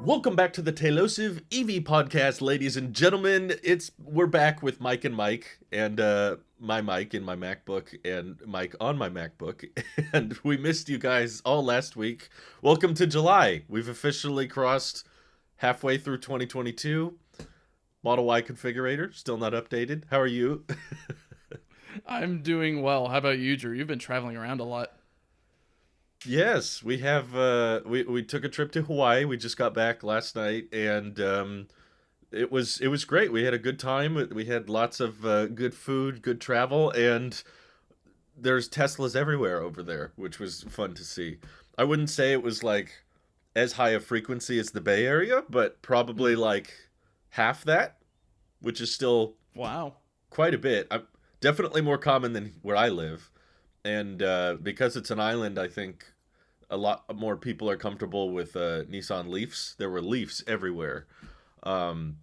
Welcome back to the Tailosive EV podcast, ladies and gentlemen. We're back with Mike and Mike, and my mic in my MacBook and Mike on my MacBook, and we missed you guys all last week. Welcome to July. We've officially crossed halfway through 2022. Model Y configurator still not updated. How are you? I'm doing well. How about you, Drew? You've been traveling around a lot. Yes, we have. We took a trip to Hawaii. We just got back last night, and it was great. We had a good time. We had lots of good food, good travel, and there's Teslas everywhere over there, which was fun to see. I wouldn't say it was like as high a frequency as the Bay Area, but probably Mm. like half that, which is still Wow. quite a bit. Definitely more common than where I live, and because it's an island, I think a lot more people are comfortable with Nissan Leafs. There were Leafs everywhere, um,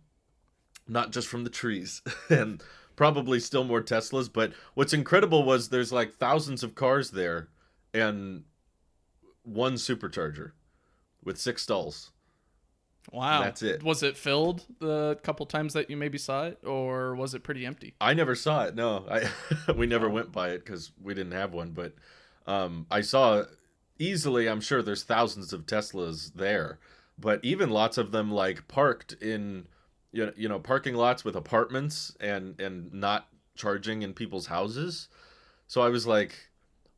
not just from the trees, and probably still more Teslas. But what's incredible was there's like thousands of cars there, and one supercharger with 6 stalls, and Wow. that's it. Was it filled the couple times that you maybe saw it, or was it pretty empty? I never saw it. No, we never Wow. went by it because we didn't have one. But I saw easily. I'm sure there's thousands of Teslas there, but even lots of them like parked in parking lots with apartments and not charging in people's houses. So I was like,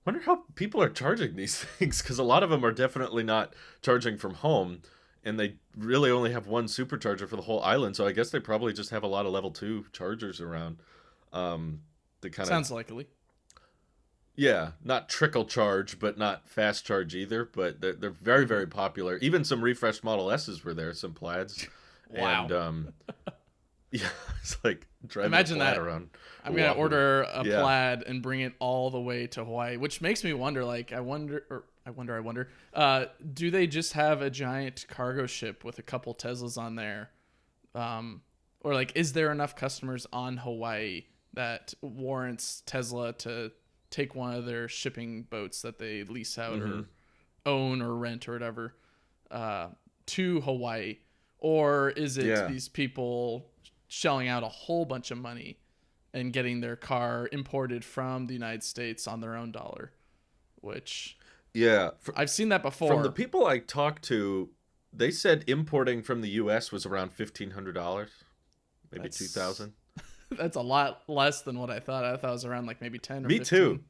wonder how people are charging these things because a lot of them are definitely not charging from home, and they really only have one supercharger for the whole island. So I guess they probably just have a lot of level 2 chargers around. To kind of, Sounds likely. yeah, not trickle charge, but not fast charge either. But they're very, Hmm. very popular. Even some refreshed Model S's were there, some plaids, and Wow. yeah, it's like driving a Imagine plaid that. around I'm gonna Oahu. order a Yeah. plaid and bring it all the way to Hawaii, which makes me wonder. Like, I wonder. Do they just have a giant cargo ship with a couple Teslas on there, or like, is there enough customers on Hawaii that warrants Tesla to take one of their shipping boats that they lease out Hmm. or own or rent or whatever uh, to Hawaii? Or is it Yeah. these people shelling out a whole bunch of money and getting their car imported from the United States on their own dollar? Which Yeah. I've seen that From the before. people I talked to, they said importing from the U.S. was around $1,500, maybe two That's thousand. that's a lot less than what I thought. I thought it was around like maybe 10 or Me too. 15.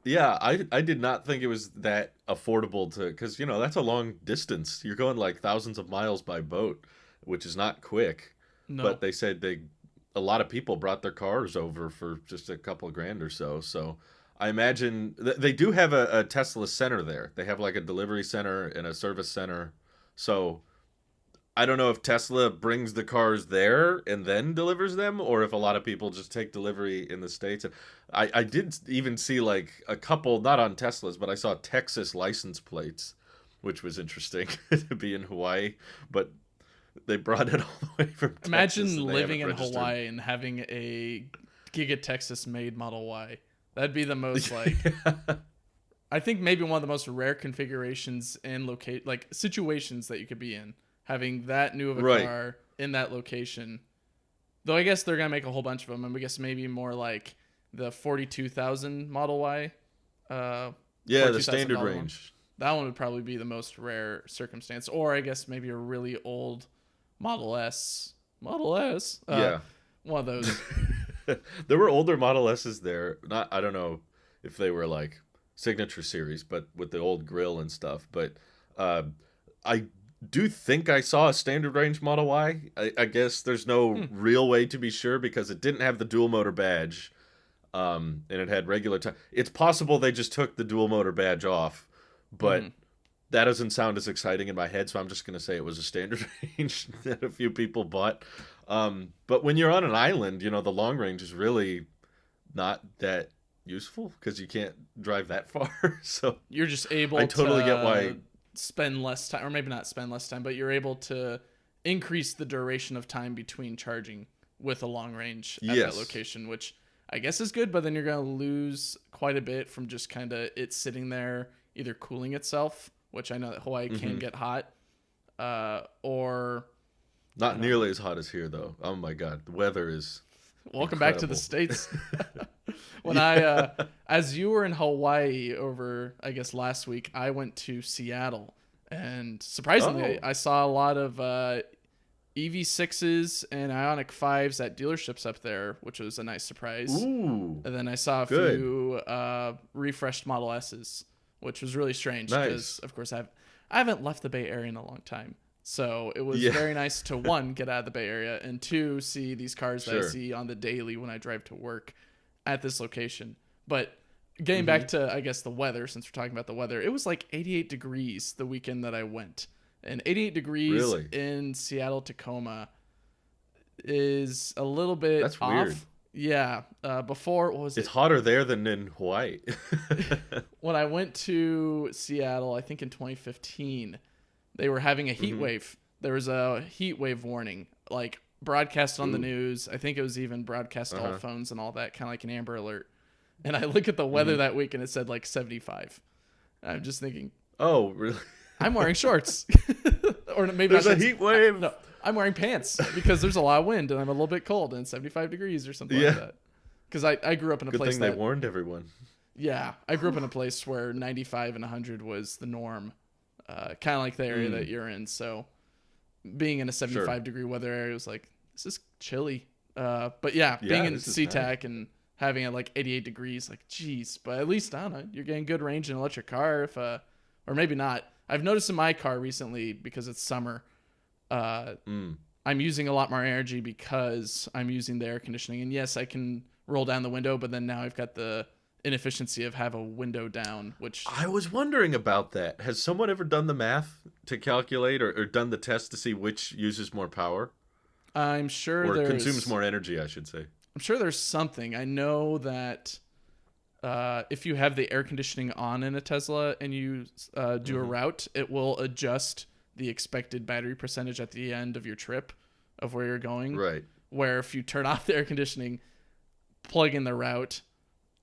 Yeah, I did not think it was that affordable to, because that's a long distance. You're going like thousands of miles by boat, which is not quick. No. But they said a lot of people brought their cars over for just a couple of grand or so. So I imagine they do have a Tesla center there. They have like a delivery center and a service center. So I don't know if Tesla brings the cars there and then delivers them, or if a lot of people just take delivery in the States. And I did even see like a couple, not on Teslas, but I saw Texas license plates, which was interesting to be in Hawaii, but they brought it all the way from Texas Imagine and they have living it in registered. Hawaii and having a Giga Texas made Model Y. That'd be the most like I think maybe one of the most rare configurations and locate like situations that you could be in, having that new of a Right. car in that location. Though I guess they're gonna make a whole bunch of them, and I guess maybe more like the 42,000 Model Y, uh, Yeah, the standard $42,000 one. range. That one would probably be the most rare circumstance, or I guess maybe a really old Model S, Yeah. one of those. There were older Model S's there. Not, I don't know if they were like signature series, but with the old grill and stuff. But uh, I do think I saw a standard range Model Y. I guess there's no Hmm. real way to be sure because it didn't have the dual motor badge, and it had regular time. It's possible they just took the dual motor badge off, Hmm. but that doesn't sound as exciting in my head, so I'm just going to say it was a standard range that a few people bought. But when you're on an island, the long range is really not that useful because you can't drive that far. So You're just I able totally get to why. spend less time, or maybe not spend less time, but you're able to increase the duration of time between charging with a long range at that Yes. location, which I guess is good, but then you're going to lose quite a bit from just kind of it sitting there either cooling itself, which I know that Hawaii can Hmm. get hot, or I Not don't know. nearly as hot as here, though. Oh my God, the weather is Welcome back to the incredible. States. When Yeah. as you were in Hawaii over, I guess last week, I went to Seattle, and surprisingly, Oh. I saw a lot of EV6s and Ioniq 5s at dealerships up there, which was a nice surprise. Ooh. And then I saw a Good. few refreshed Model S's, which was really strange because, Nice. of course, I haven't left the Bay Area in a long time. So it was Yeah. very nice to one, get out of the Bay Area, and two, see these cars that I Sure. see on the daily when I drive to work at this location. But getting Mm-hmm. back to, I guess, the weather, since we're talking about the weather, it was like 88 degrees the weekend that I went. And 88 degrees Really? in Seattle, Tacoma is a little bit That's weird. off. Yeah. Before, what was It's it? hotter there than in Hawaii. When I went to Seattle, I think in 2015, they were having a heat Mm-hmm. wave. There was a heat wave warning, like broadcast on the Ooh. news. I think it was even broadcast to all Uh-huh. phones and all that, kind of like an Amber Alert. And I look at the weather Mm-hmm. that week and it said like 75. I'm just thinking, Oh, really? I'm wearing shorts. Or maybe not There's a shorts. heat wave. No, I'm wearing pants because there's a lot of wind and I'm a little bit cold and 75 degrees or something like Yeah. that. Because I grew up in a Good place thing they that, warned everyone. yeah, I grew up in a place where 95 and 100 was the norm, kind of like the area that you're in. So being in a 75 Sure. degree weather area was like, this is chilly. But yeah, being Yeah, in this is nice. SeaTac and having it like 88 degrees, like, geez, but at least, I don't know, you're getting good range in an electric car if, or maybe not. I've noticed in my car recently because it's summer, Mm. I'm using a lot more energy because I'm using the air conditioning. And yes, I can roll down the window, but then now I've got the inefficiency of have a window down, which I was wondering about that. Has someone ever done the math to calculate or done the test to see which uses more power I'm sure or consumes there's more energy, I should say? I'm sure there's something. I know that if you have the air conditioning on in a Tesla and you do a Mm-hmm. route, it will adjust the expected battery percentage at the end of your trip of where you're going. Right. Where if you turn off the air conditioning, plug in the route,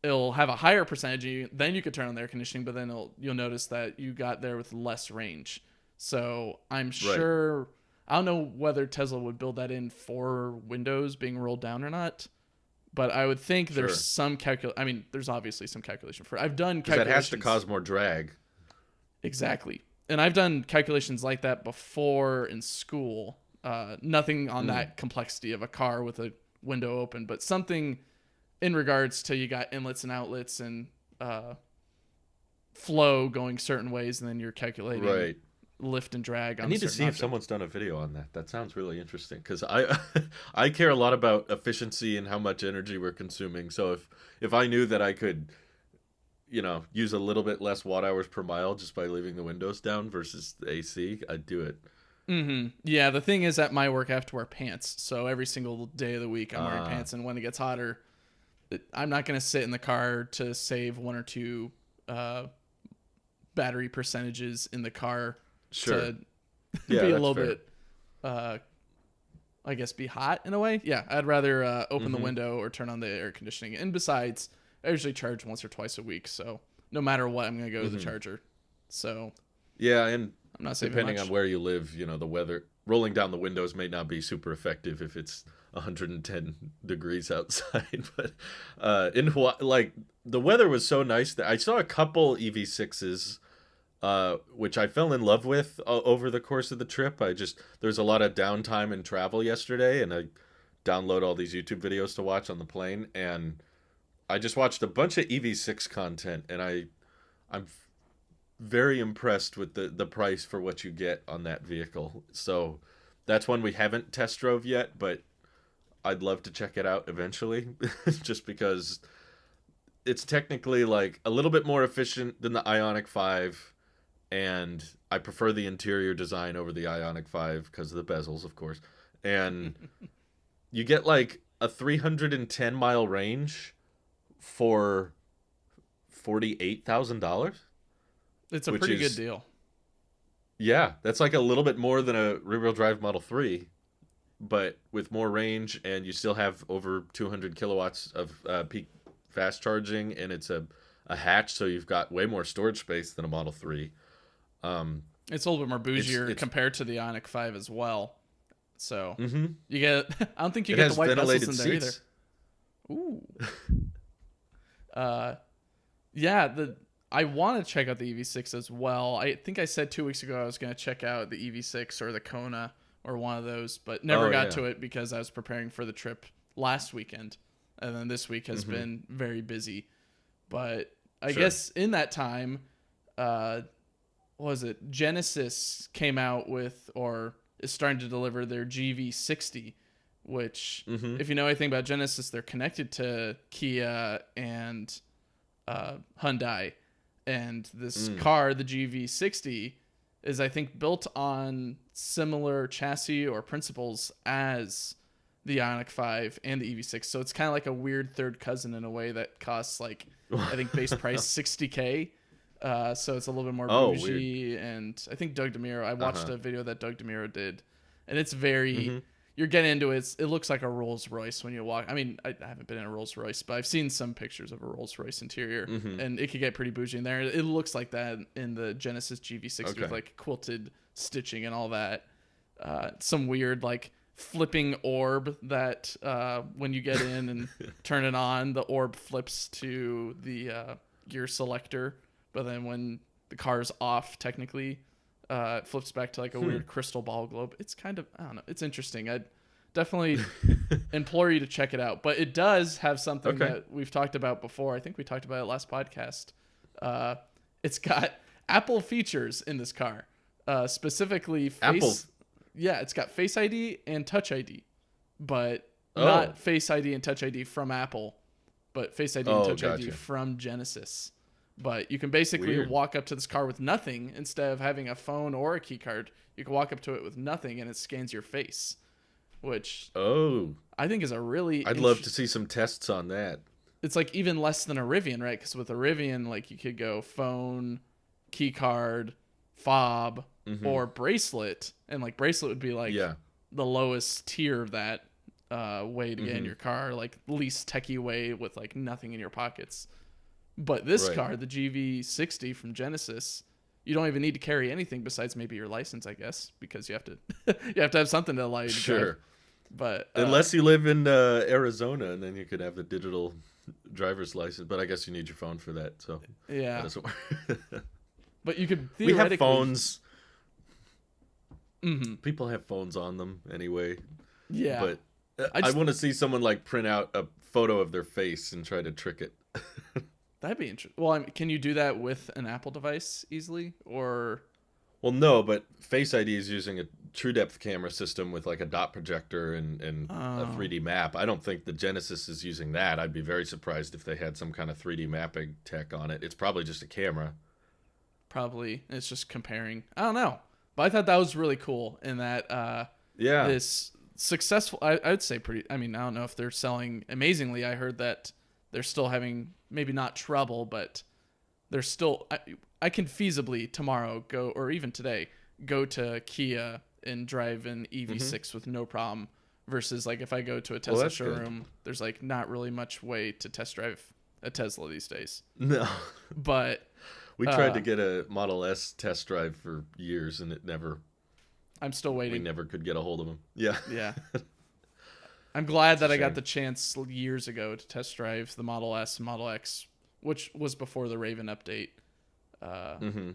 it'll have a higher percentage. Then you could turn on the air conditioning, but then you'll notice that you got there with less range. So I'm Right. sure, I don't know whether Tesla would build that in for Windows being rolled down or not. But I would think Sure. there's some I mean, there's obviously some calculation for it. I've done Because that has to calculations. cause more drag. Exactly. And I've done calculations like that before in school. Nothing on that complexity of a car with a window open, but something in regards to you got inlets and outlets and flow going certain ways, and then you're calculating Right. lift and drag I on a need to certain see if object. someone's done a video on that. That sounds really interesting because I I care a lot about efficiency and how much energy we're consuming. So if I knew that I could, use a little bit less watt hours per mile just by leaving the windows down versus the AC, I'd do it. Yeah, the thing is at my work I have to wear pants. So every single day of the week I'm wearing Ah, pants, and when it gets hotter, I'm not going to sit in the car to save one or two battery percentages in the car sure. to Yeah, be a that's little fair. bit, I guess, be hot in a way. Yeah, I'd rather open the Mm-hmm. window or turn on the air conditioning. And besides, I usually charge once or twice a week, so no matter what, I'm going to go to the charger. So Yeah, and I'm not saving depending much. on where you live, the weather, rolling down the windows may not be super effective if it's 110 degrees outside. But in Hawaii, like the weather was so nice that I saw a couple EV6s, which I fell in love with over the course of the trip. There's a lot of downtime and travel yesterday, and I download all these YouTube videos to watch on the plane, and I just watched a bunch of EV6 content, and I'm very impressed with the price for what you get on that vehicle. So that's one we haven't test drove yet, but I'd love to check it out eventually, just because it's technically like a little bit more efficient than the Ioniq 5, and I prefer the interior design over the Ioniq 5 because of the bezels, of course. And you get like a 310-mile range for $48,000. It's a Which pretty good is deal. Yeah, that's like a little bit more than a rear-wheel drive Model 3, but with more range, and you still have over 200 kilowatts of peak fast charging, and it's a hatch, so you've got way more storage space than a Model 3. It's a little bit more bougier It's compared to the Ioniq 5 as well. So mm-hmm. you get, I don't think you It get the has white bezels ventilated in there either. seats. Ooh. Uh, yeah, I want to check out the EV6 as well. I think I said 2 weeks ago I was going to check out the EV6 or the Kona or one of those, but never Oh got yeah. to it because I was preparing for the trip last weekend. And then this week has Mm-hmm. been very busy. But I Sure. guess in that time, uh, what was it? Genesis came out with, or is starting to deliver their GV60, which, Mm-hmm. if you know anything about Genesis, they're connected to Kia and Hyundai. And this Mm. car, the GV60, is, I think, built on similar chassis or principles as the Ioniq 5 and the EV6. So it's kind of like a weird third cousin in a way that costs, like, I think base price 60K. So it's a little bit more Oh, weird. bougie. And I think Doug DeMuro, I watched Uh-huh. a video that Doug DeMuro did, and it's very, Mm-hmm. you're getting into it. It looks like a Rolls Royce when you walk. I mean, I haven't been in a Rolls Royce, but I've seen some pictures of a Rolls Royce interior, Mm-hmm. and it could get pretty bougie in there. It looks like that in the Genesis GV60 with Okay. like quilted stitching and all that. Some weird like flipping orb that when you get in and turn it on, the orb flips to the gear selector, but then when the car's off, technically, it flips back to like a weird crystal ball globe. It's kind of, I don't know, it's interesting. I'd definitely implore you to check it out. But it does have something Okay. that we've talked about before. I think we talked about it last podcast. It's got Apple features in this car, specifically Apple. face. Yeah, it's got Face ID and Touch ID, but Oh. not Face ID and Touch ID from Apple, but Face ID and Oh, Touch ID gotcha. from Genesis. But you can basically Weird. walk up to this car with nothing instead of having a phone or a key card. You can walk up to it with nothing and it scans your face, which Oh. I think is a really I'd love to see some tests on that. It's like even less than a Rivian, right? Because with a Rivian, like you could go phone, key card, fob, Mm-hmm. or bracelet, and like bracelet would be like Yeah. the lowest tier of that way to get in Mm-hmm. your car, like least techie way with like nothing in your pockets. But this Right. car, the GV60 from Genesis, you don't even need to carry anything besides maybe your license, I guess, because you have to you have to have something to allow you to drive. Sure. But Unless you live in Arizona, and then you could have the digital driver's license. But I guess you need your phone for that, so that yeah, doesn't work. but you could We theoretically have phones. Mhm. People have phones on them anyway. Yeah, But I I just- want to see someone like print out a photo of their face and try to trick it. that'd be interesting. Well, I mean, can you do that with an Apple device easily, or Well, no, but Face ID is using a true depth camera system with like a dot projector and a Oh. 3D map. I don't think the Genesis is using that. I'd be very surprised if they had some kind of 3D mapping tech on it. It's probably just a camera. probably it's just comparing? I don't know, but I thought that was really cool in that Yeah. this successful. I would say pretty. I mean, I don't know if they're selling amazingly. I heard that they're still having maybe not trouble, but they're still. I can feasibly tomorrow go, or even today, go to Kia and drive an EV6 with no problem. Versus like if I go to a Tesla that's good. showroom, there's like not really much way to test drive a Tesla these days. No. But We tried to get a Model S test drive for years and I'm still we waiting. never could get a hold of them. Yeah. Yeah. I'm glad that a I got shame. the chance years ago to test drive the Model S and Model X, which was before the Raven update. Mm-hmm.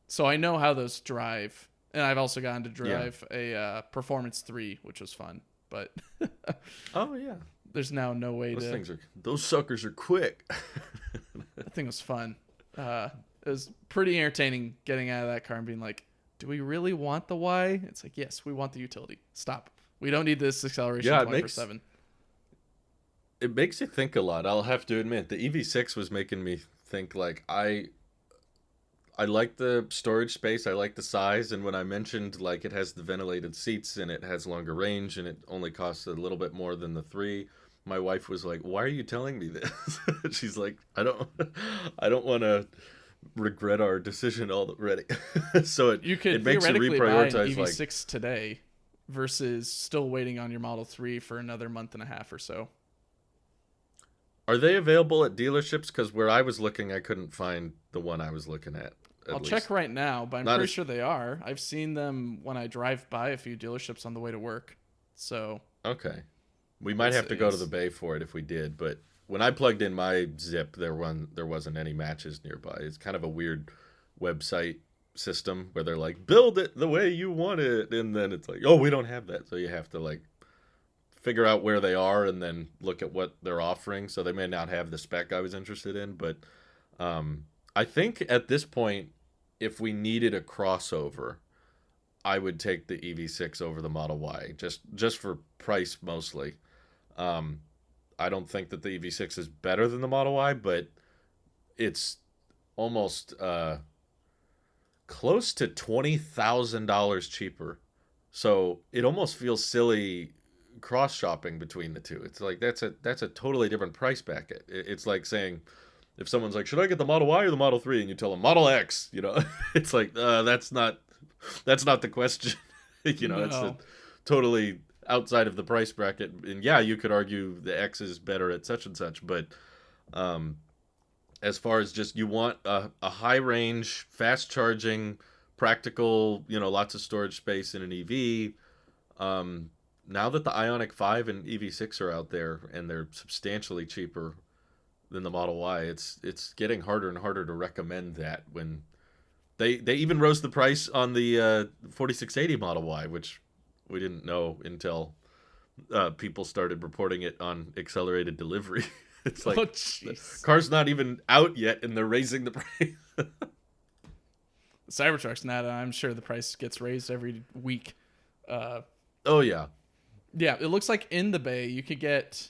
So I know how those drive. And I've also gotten to drive a Performance 3, which was fun. But Oh yeah. there's now no way Those suckers are quick. That thing was fun. It was pretty entertaining getting out of that car and being like, do we really want the Y? It's like, yes, we want the utility. Stop. We don't need this acceleration Yeah, it 24/7. It makes you think a lot. I'll have to admit, the EV6 was making me think like I like the storage space, I like the size, and when I mentioned like it has the ventilated seats and it has longer range and it only costs a little bit more than the 3, my wife was like, "Why are you telling me this?" She's like, I don't want to regret our decision already." So You could it makes you theoretically buy an reprioritize like EV6 today versus still waiting on your Model 3 for another month and a half or so. Are they available at dealerships? Because where I was looking, I couldn't find the one I was looking at. I'll at check least. right now, but I'm Not pretty as sure they are. I've seen them when I drive by a few dealerships on the way to work. So okay. We might it's have to go to the it's bay for it if we did, but when I plugged in my zip, there wasn't any matches nearby. It's kind of a weird website system where they're like, build it the way you want it, and then it's like, oh, we don't have that, so you have to like figure out where they are and then look at what they're offering. So they may not have the spec I was interested in, but I think at this point, if we needed a crossover, I would take the EV6 over the Model Y, just for price mostly. Um, I don't think that the EV6 is better than the Model Y, but it's almost close to $20,000 cheaper. So it almost feels silly cross shopping between the two. It's like that's a totally different price bracket. It's like saying if someone's like, "Should I get the Model Y or the Model 3?" and you tell them Model X, it's like that's not the question. It's no. totally outside of the price bracket. And yeah, you could argue the X is better at such and such, but um, as far as just you want a high range, fast charging, practical, lots of storage space in an EV. Now that the Ioniq 5 and EV6 are out there and they're substantially cheaper than the Model Y, it's getting harder and harder to recommend that when they even rose the price on the 4680 Model Y, which we didn't know until people started reporting it on accelerated delivery. It's Oh like the jeez. car's not even out yet and they're raising the price. Cybertruck's not. I'm sure the price gets raised every week. Uh, Oh yeah. yeah, it looks like in the Bay you could get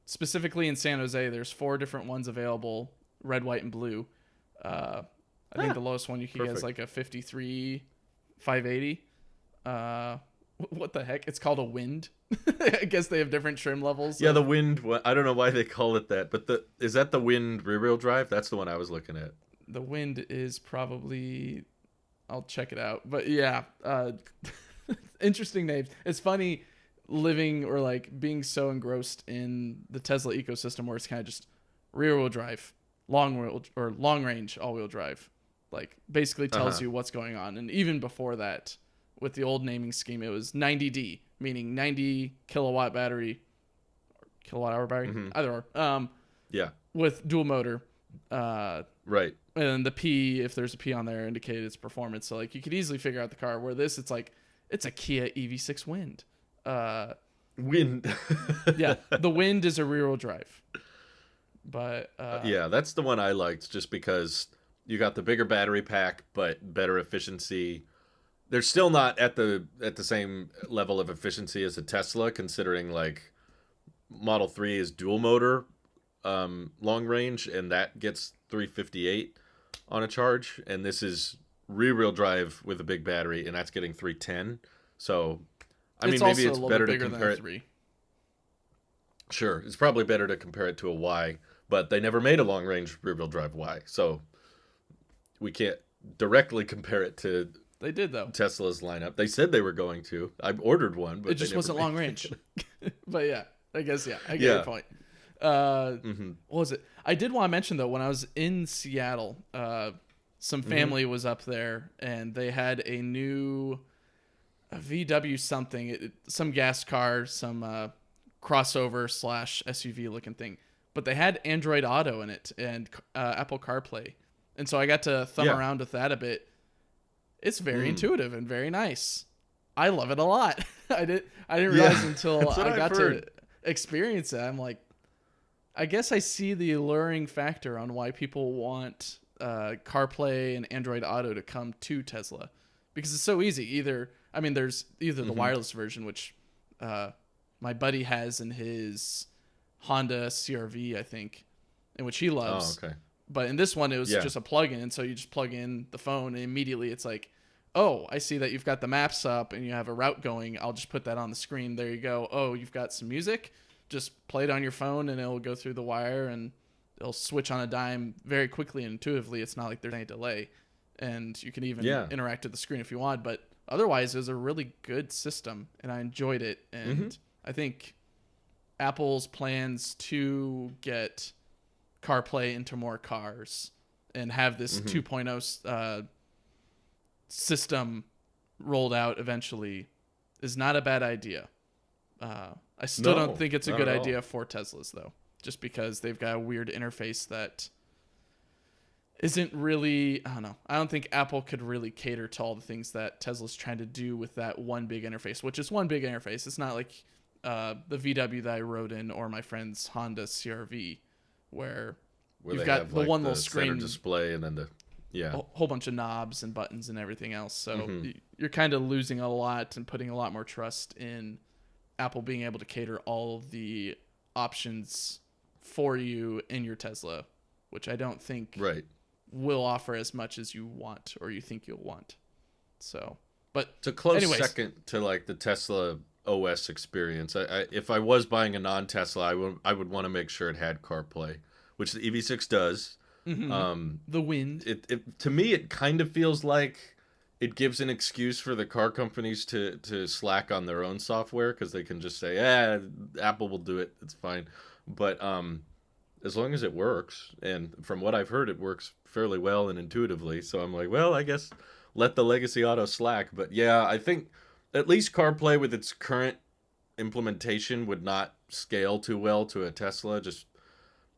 specifically in San Jose. There's 4 different ones available: red, white, and blue. Uh, I think the lowest one you could get is Perfect. like a 53 580. What the heck? It's called a Wind. I guess they have different trim levels. Yeah, the Wind. I don't know why they call it that, but is that the Wind rear wheel drive? That's the one I was looking at. The Wind is probably. I'll check it out. But yeah, interesting names. It's funny living or like being so engrossed in the Tesla ecosystem where it's kind of just rear wheel drive, long range all wheel drive. Like basically Uh tells huh. you what's going on. And even before that, with the old naming scheme, it was 90D, meaning 90 kilowatt battery, kilowatt hour battery, Hmm. either or, Yeah. with dual motor. Uh, Right. and the P, if there's a P on there, indicated its performance. So like you could easily figure out the car. Where this, it's like it's a Kia EV6 Wind. Uh, Wind. yeah, the Wind is a rear-wheel drive, but Yeah, that's the one I liked just because you got the bigger battery pack but better efficiency. They're still not at the same level of efficiency as a Tesla, considering like Model 3 is dual motor long range, and that gets 358 on a charge, and this is rear wheel drive with a big battery, and that's getting 310. So, I it's mean, maybe also a it's little bit better to bigger than a compare it. three. Sure, it's probably better to compare it to a Y, but they never made a long range rear wheel drive Y, so we can't directly compare it to They did though. Tesla's lineup. They said they were going to. I ordered one, It but they just never wasn't made long range. it. But yeah, I guess yeah, I get your Yeah. point. Hmm. What was it? I did want to mention though, when I was in Seattle, some Hmm. family was up there and they had a new VW something, some gas car, some crossover slash SUV looking thing, but they had Android Auto in it and Apple CarPlay, and so I got to thumb Yeah. around with that a bit. It's very Mm. intuitive and very nice. I love it a lot. I didn't realize Yeah. until That's what I I've got to heard. experience it. I'm like, I guess I see the alluring factor on why people want CarPlay and Android Auto to come to Tesla, because it's so easy. I mean, there's either the Hmm. wireless version, which my buddy has in his Honda CRV, I think, and which he Oh, loves. okay. But in this one, it was Yeah. just a plug-in, and so you just plug in the phone, and immediately it's like, oh, I see that you've got the maps up and you have a route going. I'll just put that on the screen. There you go. Oh, you've got some music. Just play it on your phone, and it'll go through the wire, and it'll switch on a dime very quickly and intuitively. It's not like there's any delay, and you can even Yeah. interact with the screen if you want. But otherwise, it was a really good system, and I enjoyed it. Hmm. And I think Apple's plans to get CarPlay into more cars and have this 2.0 system rolled out eventually is not a bad idea. I still don't No, think it's a not good at all. idea for Teslas, though, just because they've got a weird interface that isn't really, I don't know. I don't think Apple could really cater to all the things that Tesla's trying to do with that one big interface, which is one big interface. It's not like the VW that I rode in or my friend's Honda CRV, where Where you've they got have the like one the little center screen, display and then the yeah. a whole bunch of knobs and buttons and everything else. So Hmm. you're kind of losing a lot and putting a lot more trust in Apple being able to cater all of the options for you in your Tesla, which I don't think Right. will offer as much as you want or you think you'll want. So, but It's a close anyways, second to like the Tesla OS experience. If I was buying a non-Tesla, I would want to make sure it had CarPlay, which the EV6 does. mhm, Um, the wind. it to me it kind of feels like it gives an excuse for the car companies to slack on their own software because they can just say, Apple will do it. It's fine. But as long as it works, and from what I've heard, it works fairly well and intuitively. So I'm like, well, I guess let the legacy auto slack. But yeah, I think at least CarPlay with its current implementation would not scale too well to a Tesla. Just,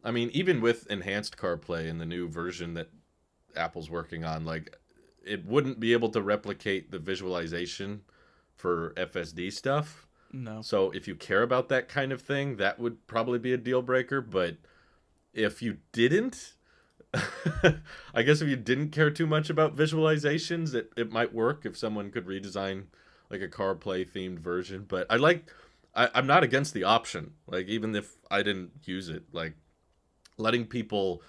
I mean, even with enhanced CarPlay in the new version that Apple's working on, like, it wouldn't be able to replicate the visualization for FSD stuff. No, So if you care about that kind of thing, that would probably be a deal breaker. But if you didn't, I guess if you didn't care too much about visualizations, it might work if someone could redesign like a CarPlay themed version. But I'm not against the option. Like even if I didn't use it, like letting people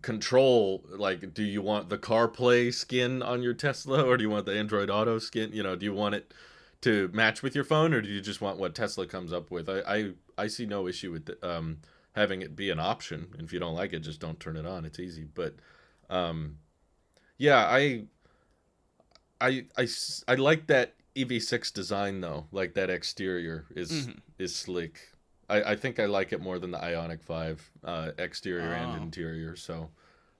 control, like, do you want the CarPlay skin on your Tesla or do you want the Android Auto skin? Do you want it to match with your phone or do you just want what Tesla comes up with? I see no issue with having it be an option. And if you don't like it, just don't turn it on. It's easy. But um, yeah, I like that EV6 design though. Like that exterior is sleek. I think I like it more than the Ioniq 5 exterior and oh, interior. So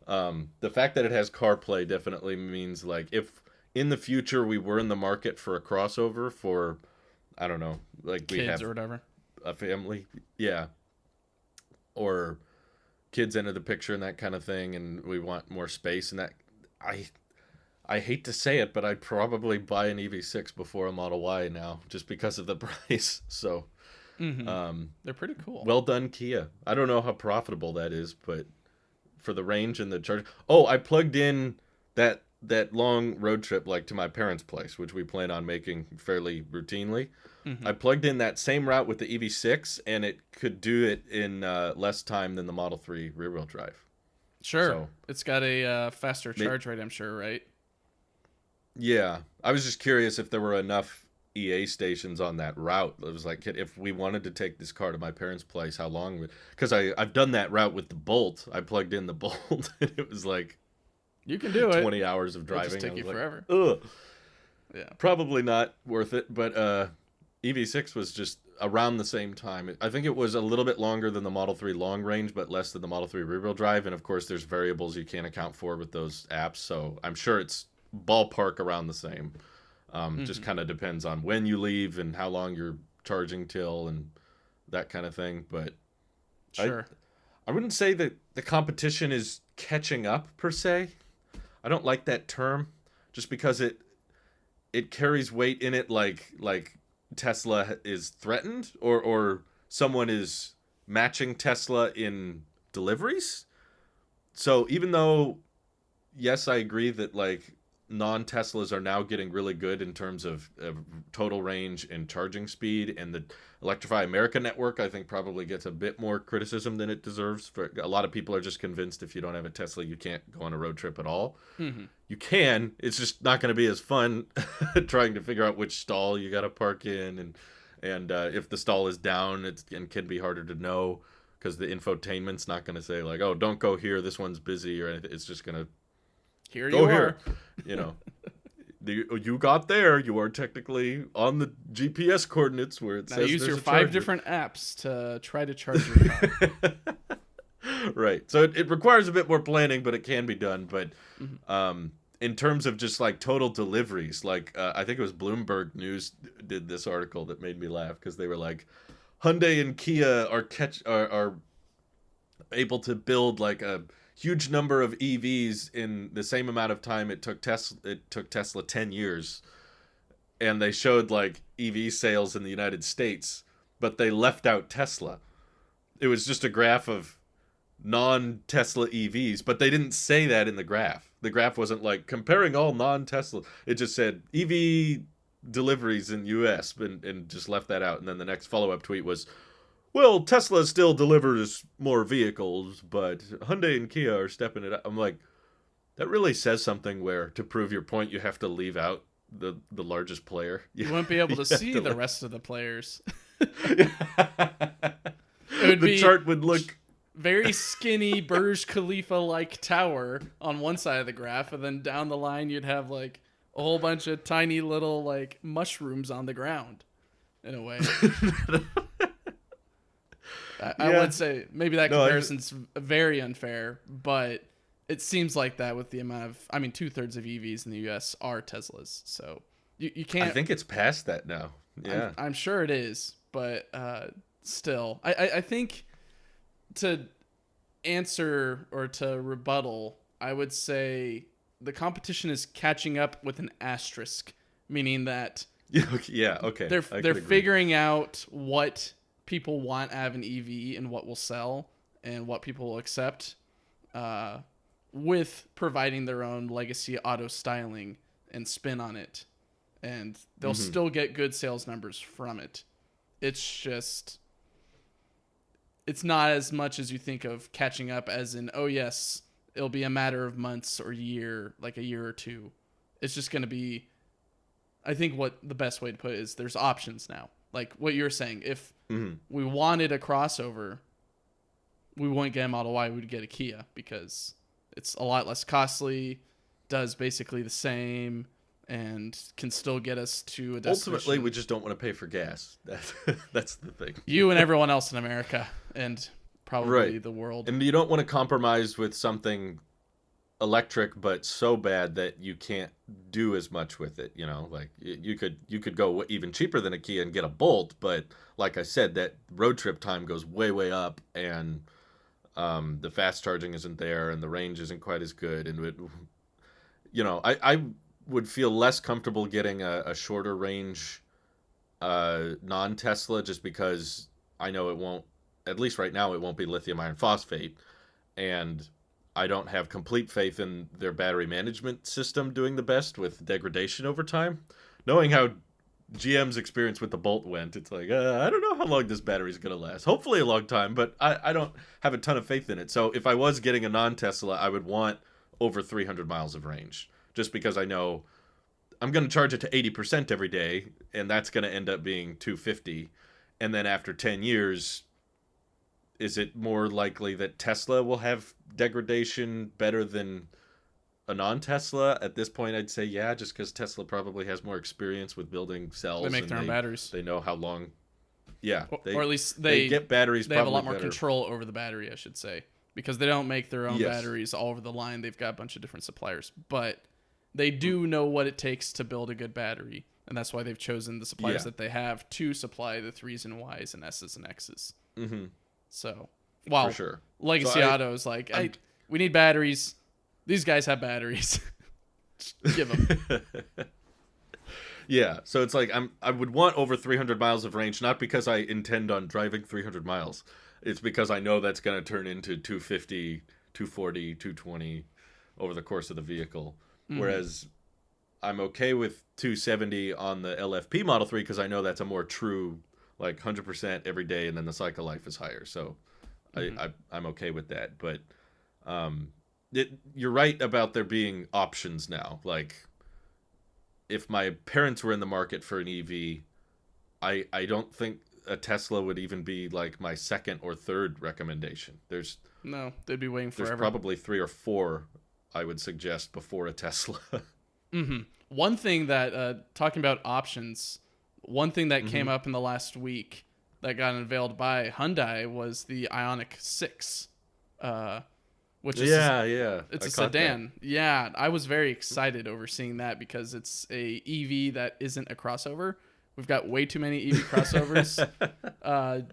the fact that it has CarPlay definitely means like if in the future we were in the market for a crossover for I don't know, like we kids have or whatever. a family, yeah, or kids enter the picture and that kind of thing, and we want more space and that. I I hate to say it, but I'd probably buy an EV6 before a Model Y now, just because of the price. So, Mm-hmm. um, They're pretty cool. well done, Kia. I don't know how profitable that is, but for the range and the charge. Oh, I plugged in that long road trip like to my parents' place, which we plan on making fairly routinely. Mm-hmm. I plugged in that same route with the EV6, and it could do it in less time than the Model 3 rear-wheel drive. Sure, So, it's got a faster charge rate. I'm sure, right? yeah, I was just curious if there were enough EA stations on that route. It was like if we wanted to take this car to my parents' place, how long would? Because I've done that route with the Bolt. I plugged in the Bolt, and it was like You can do it. 20 hours of It'll just driving. I take you was like, forever. ugh, Yeah. probably not worth it. But EV6 was just around the same time. I think it was a little bit longer than the Model 3 long range, but less than the Model 3 rear-wheel drive. And of course, there's variables you can't account for with those apps. So I'm sure it's ballpark around the same. Just Mm-hmm. kind of depends on when you leave and how long you're charging till and that kind of thing. But I Sure. I wouldn't say that the competition is catching up per se. I don't like that term just because it carries weight in it like Tesla is threatened or someone is matching Tesla in deliveries. So even though yes, I agree that like non-Teslas are now getting really good in terms of total range and charging speed, and the Electrify America network I think probably gets a bit more criticism than it deserves. For a lot of people are just convinced if you don't have a Tesla, you can't go on a road trip at all. Mm-hmm. You can. It's just not going to be as fun trying to figure out which stall you got to park in, and if the stall is down, and can be harder to know because the infotainment's not going to say like, oh, don't go here. This one's busy or anything. It's just going to Here you go are. here. You know, you got there. You are technically on the GPS coordinates where it Now says use there's your a five charger. different apps to try to charge your car. Right. So it requires a bit more planning, but it can be done. But Mhm. in terms of just like total deliveries, like I think it was Bloomberg News did this article that made me laugh because they were like, Hyundai and Kia are able to build like a huge number of EVs in the same amount of time it took Tesla 10 years, and they showed like EV sales in the United States, but they left out Tesla. It was just a graph of non-Tesla EVs, but they didn't say that in the graph. The graph wasn't like comparing all non-Tesla. It just said EV deliveries in US, and just left that out. And then the next follow-up tweet was, well, Tesla still delivers more vehicles, but Hyundai and Kia are stepping it up. I'm like, that really says something where to prove your point you have to leave out the largest player. You wouldn't be able You to have see to the like, rest of the players. It would the be chart would look very skinny Burj Khalifa like tower on one side of the graph, and then down the line you'd have like a whole bunch of tiny little like mushrooms on the ground. In a way, I yeah. would say maybe that No, comparison's very unfair, but it seems like that with the amount of, I mean, 2/3 of EVs in the U.S. are Teslas, so you I can't. think it's past that now. Yeah. I'm sure it is, but still, I think to answer or to rebuttal, I would say the competition is catching up with an asterisk, meaning that Yeah, okay. I they're could agree. figuring out what people want out of an EV and what will sell and what people will accept, uh, with providing their own legacy auto styling and spin on it, and they'll Hmm. still get good sales numbers from it. It's just it's not as much as you think of catching up as in, oh yes, it'll be a matter of months or like a year or two. It's just going to be, I think what the best way to put it is there's options now. Like what you're saying, if Hmm. we wanted a crossover, we wouldn't get a Model Y, we'd get a Kia because it's a lot less costly, does basically the same, and can still get us to a Ultimately, we destination. just don't want to pay for gas. That's the thing. You and everyone else in America and Right. probably the world. And you don't want to compromise with something electric but so bad that you can't do as much with it, like you could go even cheaper than a Kia and get a Bolt, but like I said, that road trip time goes way up, and the fast charging isn't there, and the range isn't quite as good, and I would feel less comfortable getting a shorter range non-Tesla, just because I know it won't, at least right now, it won't be lithium iron phosphate, and I don't have complete faith in their battery management system doing the best with degradation over time. Knowing how GM's experience with the Bolt went, it's like, I don't know how long this battery's going to last. Hopefully a long time, but I don't have a ton of faith in it. So if I was getting a non-Tesla, I would want over 300 miles of range, just because I know I'm going to charge it to 80% every day, and that's going to end up being 250. And then after 10 years, is it more likely that Tesla will have degradation better than a non-Tesla? At this point, I'd say yeah, just because Tesla probably has more experience with building They cells, make and their own batteries. they know how long. Yeah, Or at least they get batteries they have a probably lot more better. control over the battery, I should say, because they don't make their own Yes. batteries all over the line. They've got a bunch of different suppliers, but they do know what it takes to build a good battery, and that's why they've chosen the suppliers Yeah. that they have to supply the threes and Ys and S's and X's. Hmm. So, For while sure. So Legacy Auto is like, I'm. hey, we need batteries. These guys have batteries. Just give them. Yeah, so it's like I would want over 300 miles of range, not because I intend on driving 300 miles. It's because I know that's going to turn into 250, 240, 220 over the course of the vehicle. Mm-hmm. Whereas I'm okay with 270 on the LFP Model 3 because I know that's a more true, like 100% every day, and then the cycle life is higher. So Mm-hmm. I'm okay with that. But um, you're right about there being options now. Like, if my parents were in the market for an EV, I don't think a Tesla would even be like my second or third recommendation. No, they'd be waiting There's forever. probably three or four I would suggest before a Tesla. Mm-hmm. One thing that, talking about options, one thing that Hmm. came up in the last week that got unveiled by Hyundai was the Ioniq 6. uh, which is Yeah, yeah. it's I a caught that. sedan. Yeah, I was very excited over seeing that because it's a EV that isn't a crossover. We've got way too many EV crossovers. Uh, That's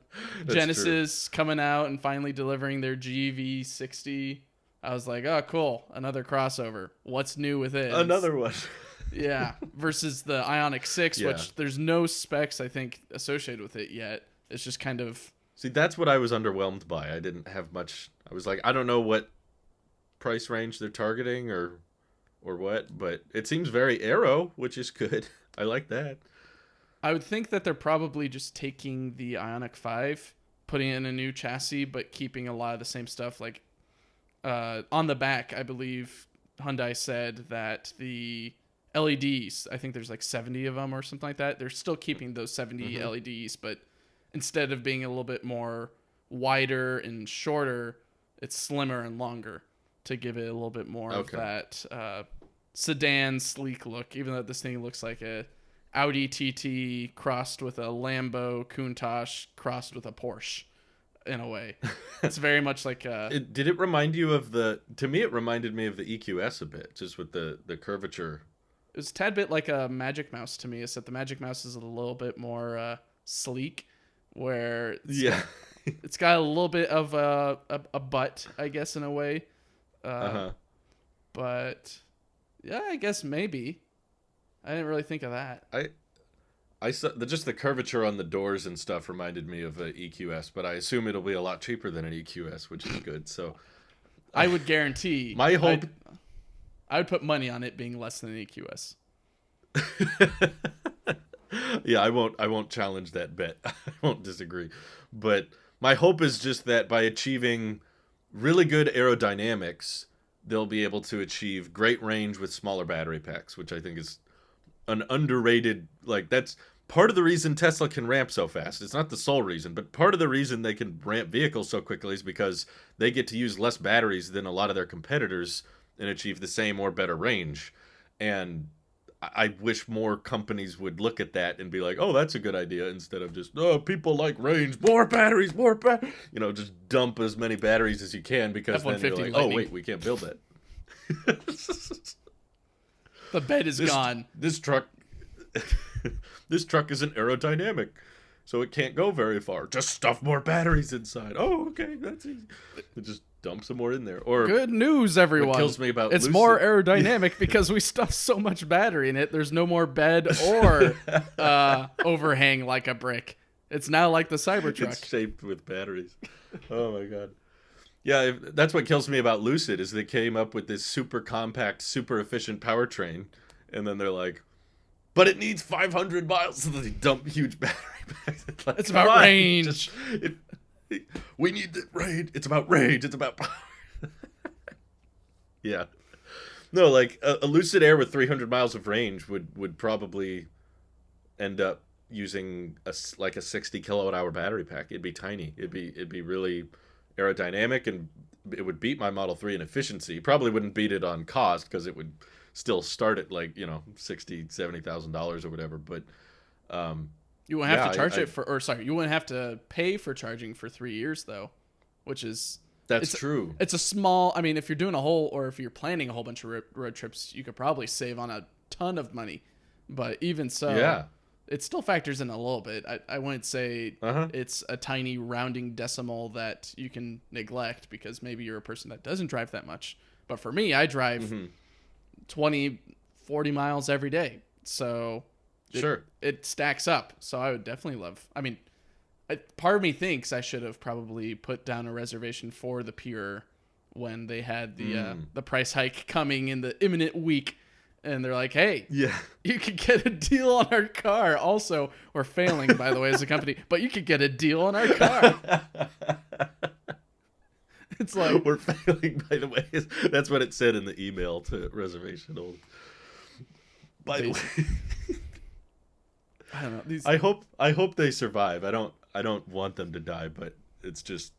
true. Genesis coming out and finally delivering their GV60. I was like, oh, cool, another crossover. What's new with it? Another one. Yeah, versus the Ioniq 6, Yeah. which there's no specs I think associated with it yet. It's just kind of See, that's what I was underwhelmed by. I didn't have much. I was like, I don't know what price range they're targeting or what, but it seems very aero, which is good. I like that. I would think that they're probably just taking the Ioniq 5, putting it in a new chassis, but keeping a lot of the same stuff. Like on the back, I believe Hyundai said that the LEDs, I think there's like 70 of them or something like that. They're still keeping those 70 Mm-hmm. LEDs, but instead of being a little bit more wider and shorter, it's slimmer and longer to give it a little bit more of Okay. that sedan sleek look, even though this thing looks like a Audi TT crossed with a Lambo Countach crossed with a Porsche in a way. It's very much like Did it remind you of the? To me, it reminded me of the EQS a bit, just with the curvature. it was a tad bit like a Magic Mouse to me, except the Magic Mouse is a little bit more sleek, where Yeah. it's got a little bit of a butt, I guess, in a way. Uh huh. But yeah, I guess maybe. I didn't really think of that. I saw just the curvature on the doors and stuff reminded me of a EQS, but I assume it'll be a lot cheaper than an EQS, which is good. So I would guarantee. my hope. I would put money on it being less than an EQS. Yeah, I won't challenge that bet. I won't disagree. But my hope is just that by achieving really good aerodynamics, they'll be able to achieve great range with smaller battery packs, which I think is an underrated, like, that's part of the reason Tesla can ramp so fast. It's not the sole reason, but part of the reason they can ramp vehicles so quickly is because they get to use less batteries than a lot of their competitors and achieve the same or better range. And I wish more companies would look at that and be like, "Oh, that's a good idea," instead of just, "Oh, people like range, more batteries, more just dump as many batteries as you can because then you're F-150 like, "Oh, Lightning. wait, we can't build that." The bed is gone. This truck this truck isn't aerodynamic, so it can't go very far. Just stuff more batteries inside. Oh, okay, that's easy. It just dump some more in there. Or Good news, everyone. what kills me about it's Lucid, more aerodynamic because we stuffed so much battery in it. There's no more bed or overhang like a brick. It's now like the Cybertruck. it's shaped with batteries. Oh my god. Yeah, that's what kills me about Lucid is they came up with this super compact, super efficient powertrain, and then they're like, but it needs 500 miles, so they dump huge battery packs. Like, It's come about on, range. we need the range. It's about range. It's about power. Yeah. No, like a Lucid Air with 300 miles of range would probably end up using like a 60 kilowatt hour battery pack. It'd be tiny. It'd be really aerodynamic, and it would beat my Model 3 in efficiency. Probably wouldn't beat it on cost because it would still start at like, $60,000-$70,000 or whatever. But You wouldn't have yeah, to charge it for, or sorry, you wouldn't have to pay for charging for 3 years though, which is that's it's true. it's a small. I mean, if you're doing a whole, or if you're planning a whole bunch of road trips, you could probably save on a ton of money. But even so, Yeah. it still factors in a little bit. I wouldn't say Uh-huh. it's a tiny rounding decimal that you can neglect because maybe you're a person that doesn't drive that much. But for me, I drive Mm-hmm. 20, 40 miles every day. So Sure. it stacks up. So I would definitely love. I mean, part of me thinks I should have probably put down a reservation for the Pure when they had the price hike coming in the imminent week, and they're like, "Hey, Yeah. you could get a deal on our car." Also, we're failing, by the way, as a company, but you could get a deal on our car. It's like We're failing, by the way. That's what it said in the email to reservation hold. By the way, I don't know. These I hope they survive. I don't want them to die, but it's just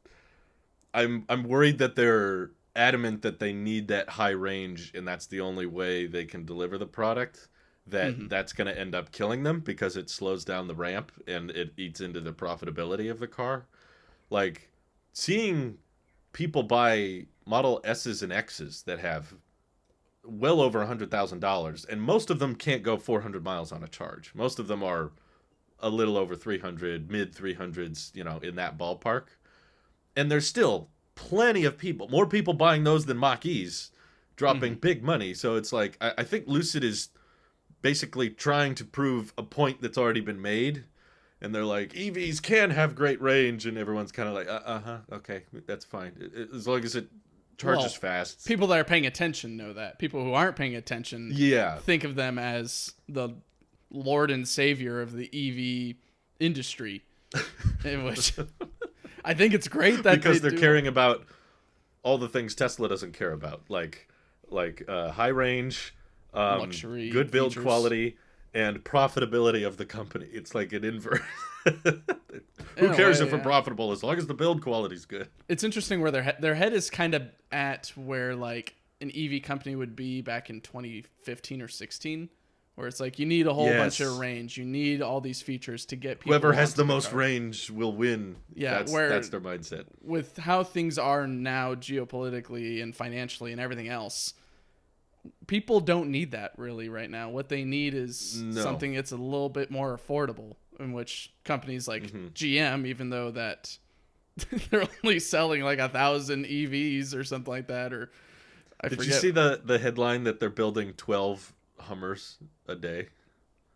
I'm worried that they're adamant that they need that high range and that's the only way they can deliver the product. That's going to end up killing them because it slows down the ramp and it eats into the profitability of the car. Like seeing people buy Model S's and X's that have well over $100,000, and most of them can't go 400 miles on a charge. Most of them are a little over 300, mid 300s, in that ballpark. And there's still plenty of people, more people buying those than Mach-E's, dropping big money. So it's like, I think Lucid is basically trying to prove a point that's already been made. And they're like, EVs can have great range, and everyone's kind of like, okay, that's fine. As long as it charges fast. People that are paying attention know that. People who aren't paying attention think of them as the Lord and Savior of the EV industry. In which I think it's great that because they're caring about all the things Tesla doesn't care about, like high range, luxury, good build features. quality, and profitability of the company. It's like an invert. Who cares if we're profitable as long as the build quality's good? It's interesting where their head is kind of at where like an EV company would be back in 2015 or 16, where it's like you need a whole bunch of range, you need all these features to get people. Whoever has the most range will win. Yeah, that's their mindset. With how things are now geopolitically and financially and everything else, people don't need that really right now. What they need is something that's a little bit more affordable, in which companies like GM, even though that they're only selling like 1,000 EVs or something like that, or Did you see the headline that they're building 12 Hummers a day?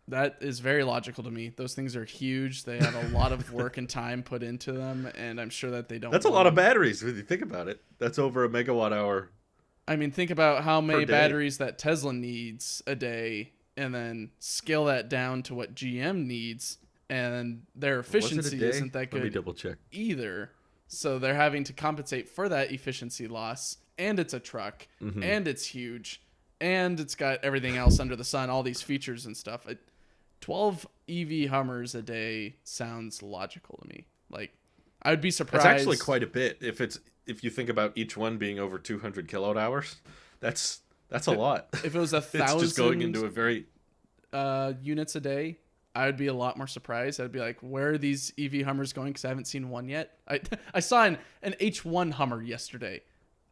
That is very logical to me. Those things are huge. They have a lot of work and time put into them, and I'm sure that they don't. That's a lot of batteries when you think about it. That's over a megawatt hour. I mean, think about how many batteries that Tesla needs a day, and then scale that down to what GM needs, and their efficiency isn't that good. Let me double check either. So they're having to compensate for that efficiency loss, and it's a truck, and it's huge, and it's got everything else under the sun, all these features and stuff. 12 EV Hummers a day sounds logical to me. Like, I would be surprised. That's actually quite a bit. If you think about each one being over 200 kilowatt hours, that's a lot. If it was 1,000 it's just going into a very units a day, I would be a lot more surprised. I'd be like, where are these EV Hummers going? Because I haven't seen one yet. I saw an H1 Hummer yesterday.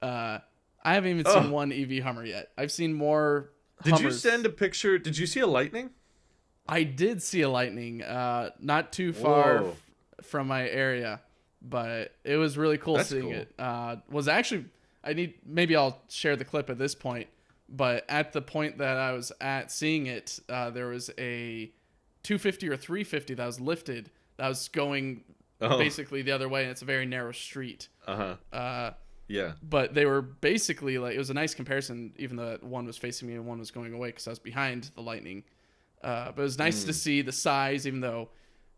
I haven't even seen one EV Hummer yet. I've seen more Hummers. Did you send a picture? Did you see a Lightning? I did see a Lightning, not too far from my area, but it was really cool seeing it. Was actually, maybe I'll share the clip at this point, but at the point that I was at seeing it, there was a 250 or 350 that was lifted that was going basically the other way, and it's a very narrow street. Yeah. But they were basically like, it was a nice comparison, even though one was facing me and one was going away because I was behind the Lightning. But it was nice to see the size, even though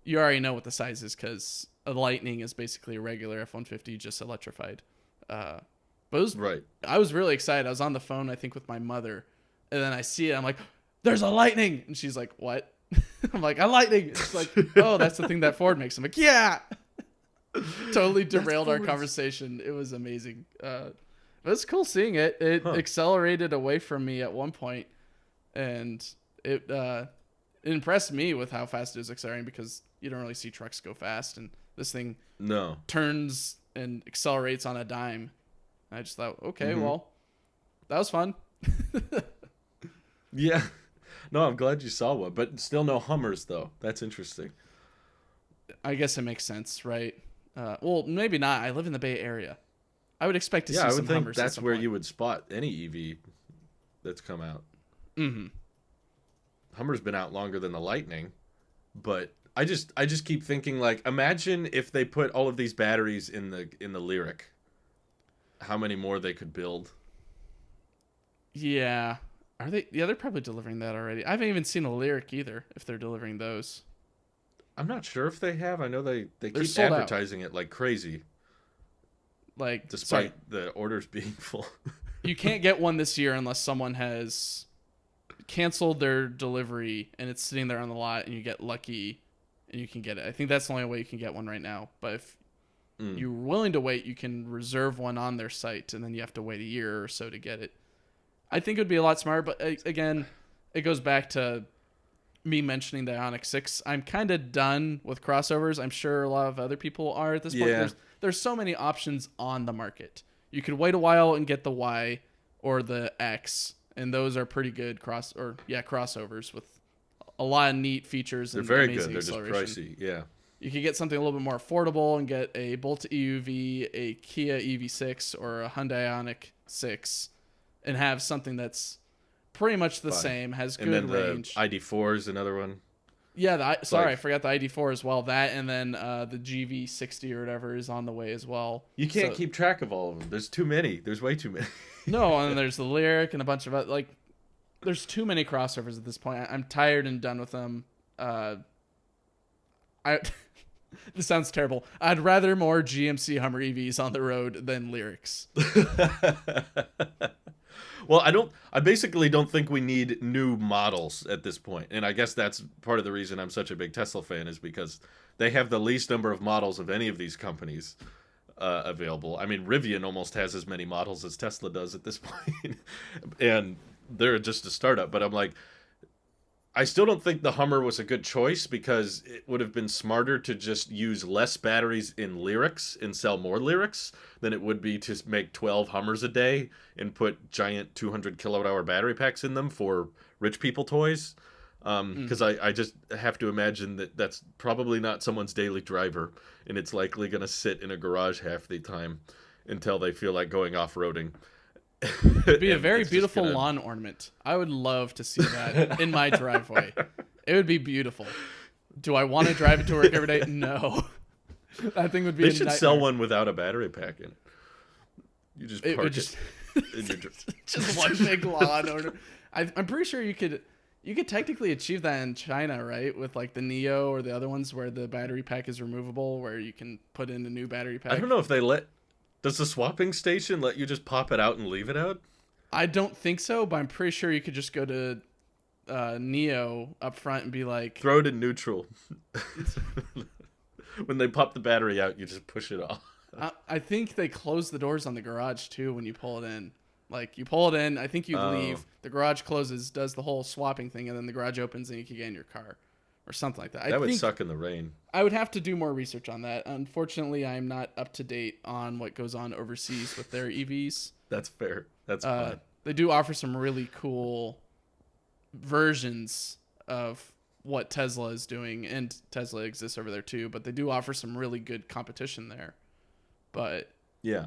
you already know what the size is because a Lightning is basically a regular F-150 just electrified. But it was, I was really excited. I was on the phone, I think, with my mother, and then I see it. I'm like, "There's a Lightning!" And she's like, "What?" I'm like, "A Lightning!" It's like, "Oh, that's the thing that Ford makes." I'm like, "Yeah." Totally derailed our conversation. It was amazing. It was cool seeing it. It accelerated away from me at one point, and it impressed me with how fast it was accelerating because you don't really see trucks go fast, and this thing turns and accelerates on a dime. I just thought, okay, well, that was fun. Yeah. No, I'm glad you saw one, but still no Hummers, though. That's interesting. I guess it makes sense, right? Well, maybe not. I live in the Bay Area. I would expect to see some Hummers. Yeah, I would think that's where you would spot any EV that's come out. Hummer's been out longer than the Lightning, but I just keep thinking, like, imagine if they put all of these batteries in the Lyriq. How many more they could build? Yeah. Are they? Yeah, they're probably delivering that already. I haven't even seen a Lyriq either, if they're delivering those. I'm not sure if they have. I know they keep advertising it like crazy. Like, despite the orders being full. You can't get one this year unless someone has canceled their delivery and it's sitting there on the lot and you get lucky and you can get it. I think that's the only way you can get one right now. But if you're willing to wait, you can reserve one on their site, and then you have to wait a year or so to get it. I think it would be a lot smarter, but again, it goes back to me mentioning the Ioniq 6, I'm kind of done with crossovers. I'm sure a lot of other people are at this point. Yeah. There's so many options on the market. You could wait a while and get the Y or the X, and those are pretty good crossovers with a lot of neat features They're and very amazing good. They're just acceleration. pricey. Yeah. You could get something a little bit more affordable and get a Bolt EUV, a Kia EV6, or a Hyundai Ioniq 6, and have something that's pretty much the Fine. same, has And good then range. the ID4 is another one. Yeah, I forgot the ID4 as well. That, and then the GV60 or whatever is on the way as well. You can't keep track of all of them. There's too many. There's way too many. No, and there's the Lyric and a bunch of like. There's too many crossovers at this point. I'm tired and done with them. This sounds terrible. I'd rather more GMC Hummer EVs on the road than Lyrics. Well, I basically don't think we need new models at this point. And I guess that's part of the reason I'm such a big Tesla fan, is because they have the least number of models of any of these companies available. I mean, Rivian almost has as many models as Tesla does at this point. And they're just a startup. But I'm like, I still don't think the Hummer was a good choice, because it would have been smarter to just use less batteries in Lyrics and sell more Lyrics than it would be to make 12 Hummers a day and put giant 200 kilowatt hour battery packs in them for rich people toys. Because I just have to imagine that that's probably not someone's daily driver, and it's likely going to sit in a garage half the time until they feel like going off-roading. It'd be a very beautiful lawn ornament. I would love to see that in my driveway. It would be beautiful. Do I want to drive it to work every day? No. That thing would be. They should sell one without a battery pack in it. You just park it in your just one big lawn ornament. I'm pretty sure you could technically achieve that in China, right? With like the Neo or the other ones where the battery pack is removable, where you can put in a new battery pack. I don't know if does the swapping station let you just pop it out and leave it out? I don't think so, but I'm pretty sure you could just go to Neo up front and be like, throw it in neutral. When they pop the battery out, you just push it off. I think they close the doors on the garage too when you pull it in. Like, you pull it in, I think you leave, the garage closes, does the whole swapping thing, and then the garage opens and you can get in your car. Or something like that. That would suck in the rain. I would have to do more research on that. Unfortunately, I'm not up to date on what goes on overseas with their EVs. That's fair. That's fine. They do offer some really cool versions of what Tesla is doing, and Tesla exists over there too, but they do offer some really good competition there. But yeah.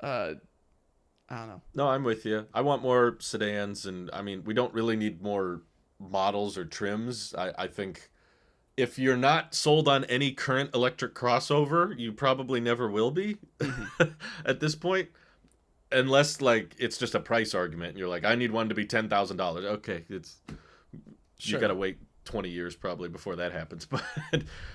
I don't know. No, I'm with you. I want more sedans, and I mean, we don't really need more models or trims. I think if you're not sold on any current electric crossover, you probably never will be at this point. Unless, like, it's just a price argument and you're like, I need one to be $10,000. Okay, you got to wait 20 years probably before that happens. But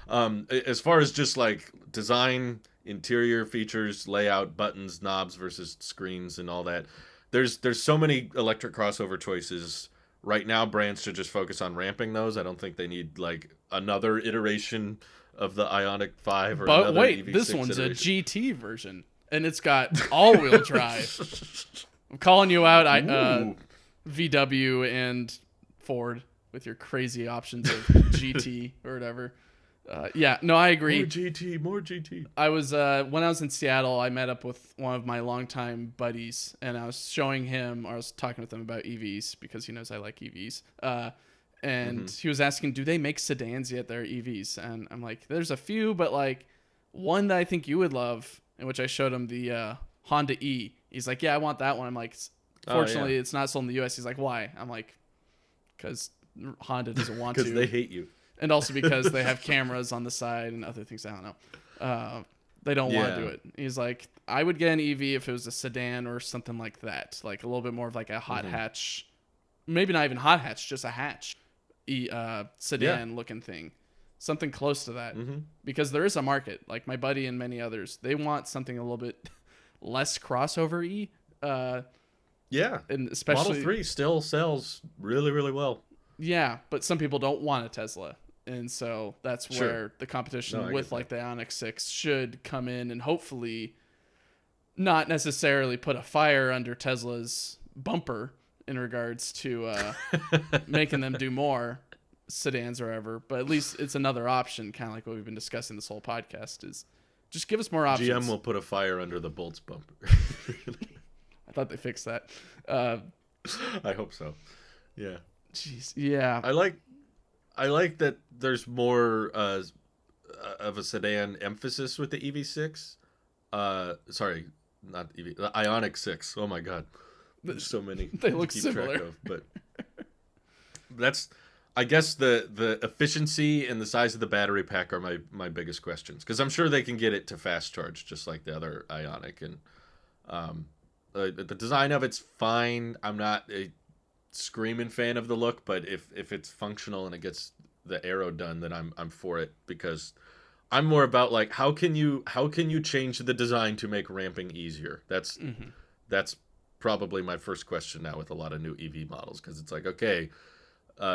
as far as just like design, interior features, layout, buttons, knobs versus screens and all that, there's so many electric crossover choices. Right now, brands should just focus on ramping those. I don't think they need like another iteration of the Ioniq 5 or another wait, EV6 this one's iteration. a GT version, and it's got all-wheel drive. I'm calling you out, VW and Ford, with your crazy options of GT or whatever. Yeah, no, I agree. More GT. I was when I was in Seattle, I met up with one of my longtime buddies, and I was talking with him about EVs because he knows I like EVs. And he was asking, do they make sedans yet that are EVs? And I'm like, there's a few, but like one that I think you would love, in which I showed him the Honda E. He's like, yeah, I want that one. I'm like, fortunately, it's not sold in the US. He's like, why? I'm like, because Honda doesn't want to. Because they hate you. And also because they have cameras on the side and other things. I don't know. They don't want to do it. He's like, I would get an EV if it was a sedan or something like that. Like a little bit more of like a hot hatch. Maybe not even hot hatch, just a hatch sedan looking thing. Something close to that. Because there is a market. Like my buddy and many others, they want something a little bit less crossover-y. And especially Model 3 still sells really, really well. Yeah, but some people don't want a Tesla. And so that's where the competition with like the Ioniq 6 should come in and hopefully not necessarily put a fire under Tesla's bumper in regards to making them do more. sedans or whatever, but at least it's another option, kind of like what we've been discussing this whole podcast. Is just give us more GM options. will put a fire under the Bolt's bumper. I thought they fixed that. I hope so. Yeah. Jeez, yeah. I like that there's more of a sedan emphasis with the EV6. Sorry, not EV, the Ioniq 6. Oh my god. There's so many They to look keep similar. track of, but that's I guess the efficiency and the size of the battery pack are my biggest questions, because I'm sure they can get it to fast charge just like the other Ioniq, and the design of it's fine. I'm not a screaming fan of the look, but if it's functional and it gets the aero done, then I'm for it, because I'm more about like how can you change the design to make ramping easier? That's probably my first question now with a lot of new EV models, because it's like, okay,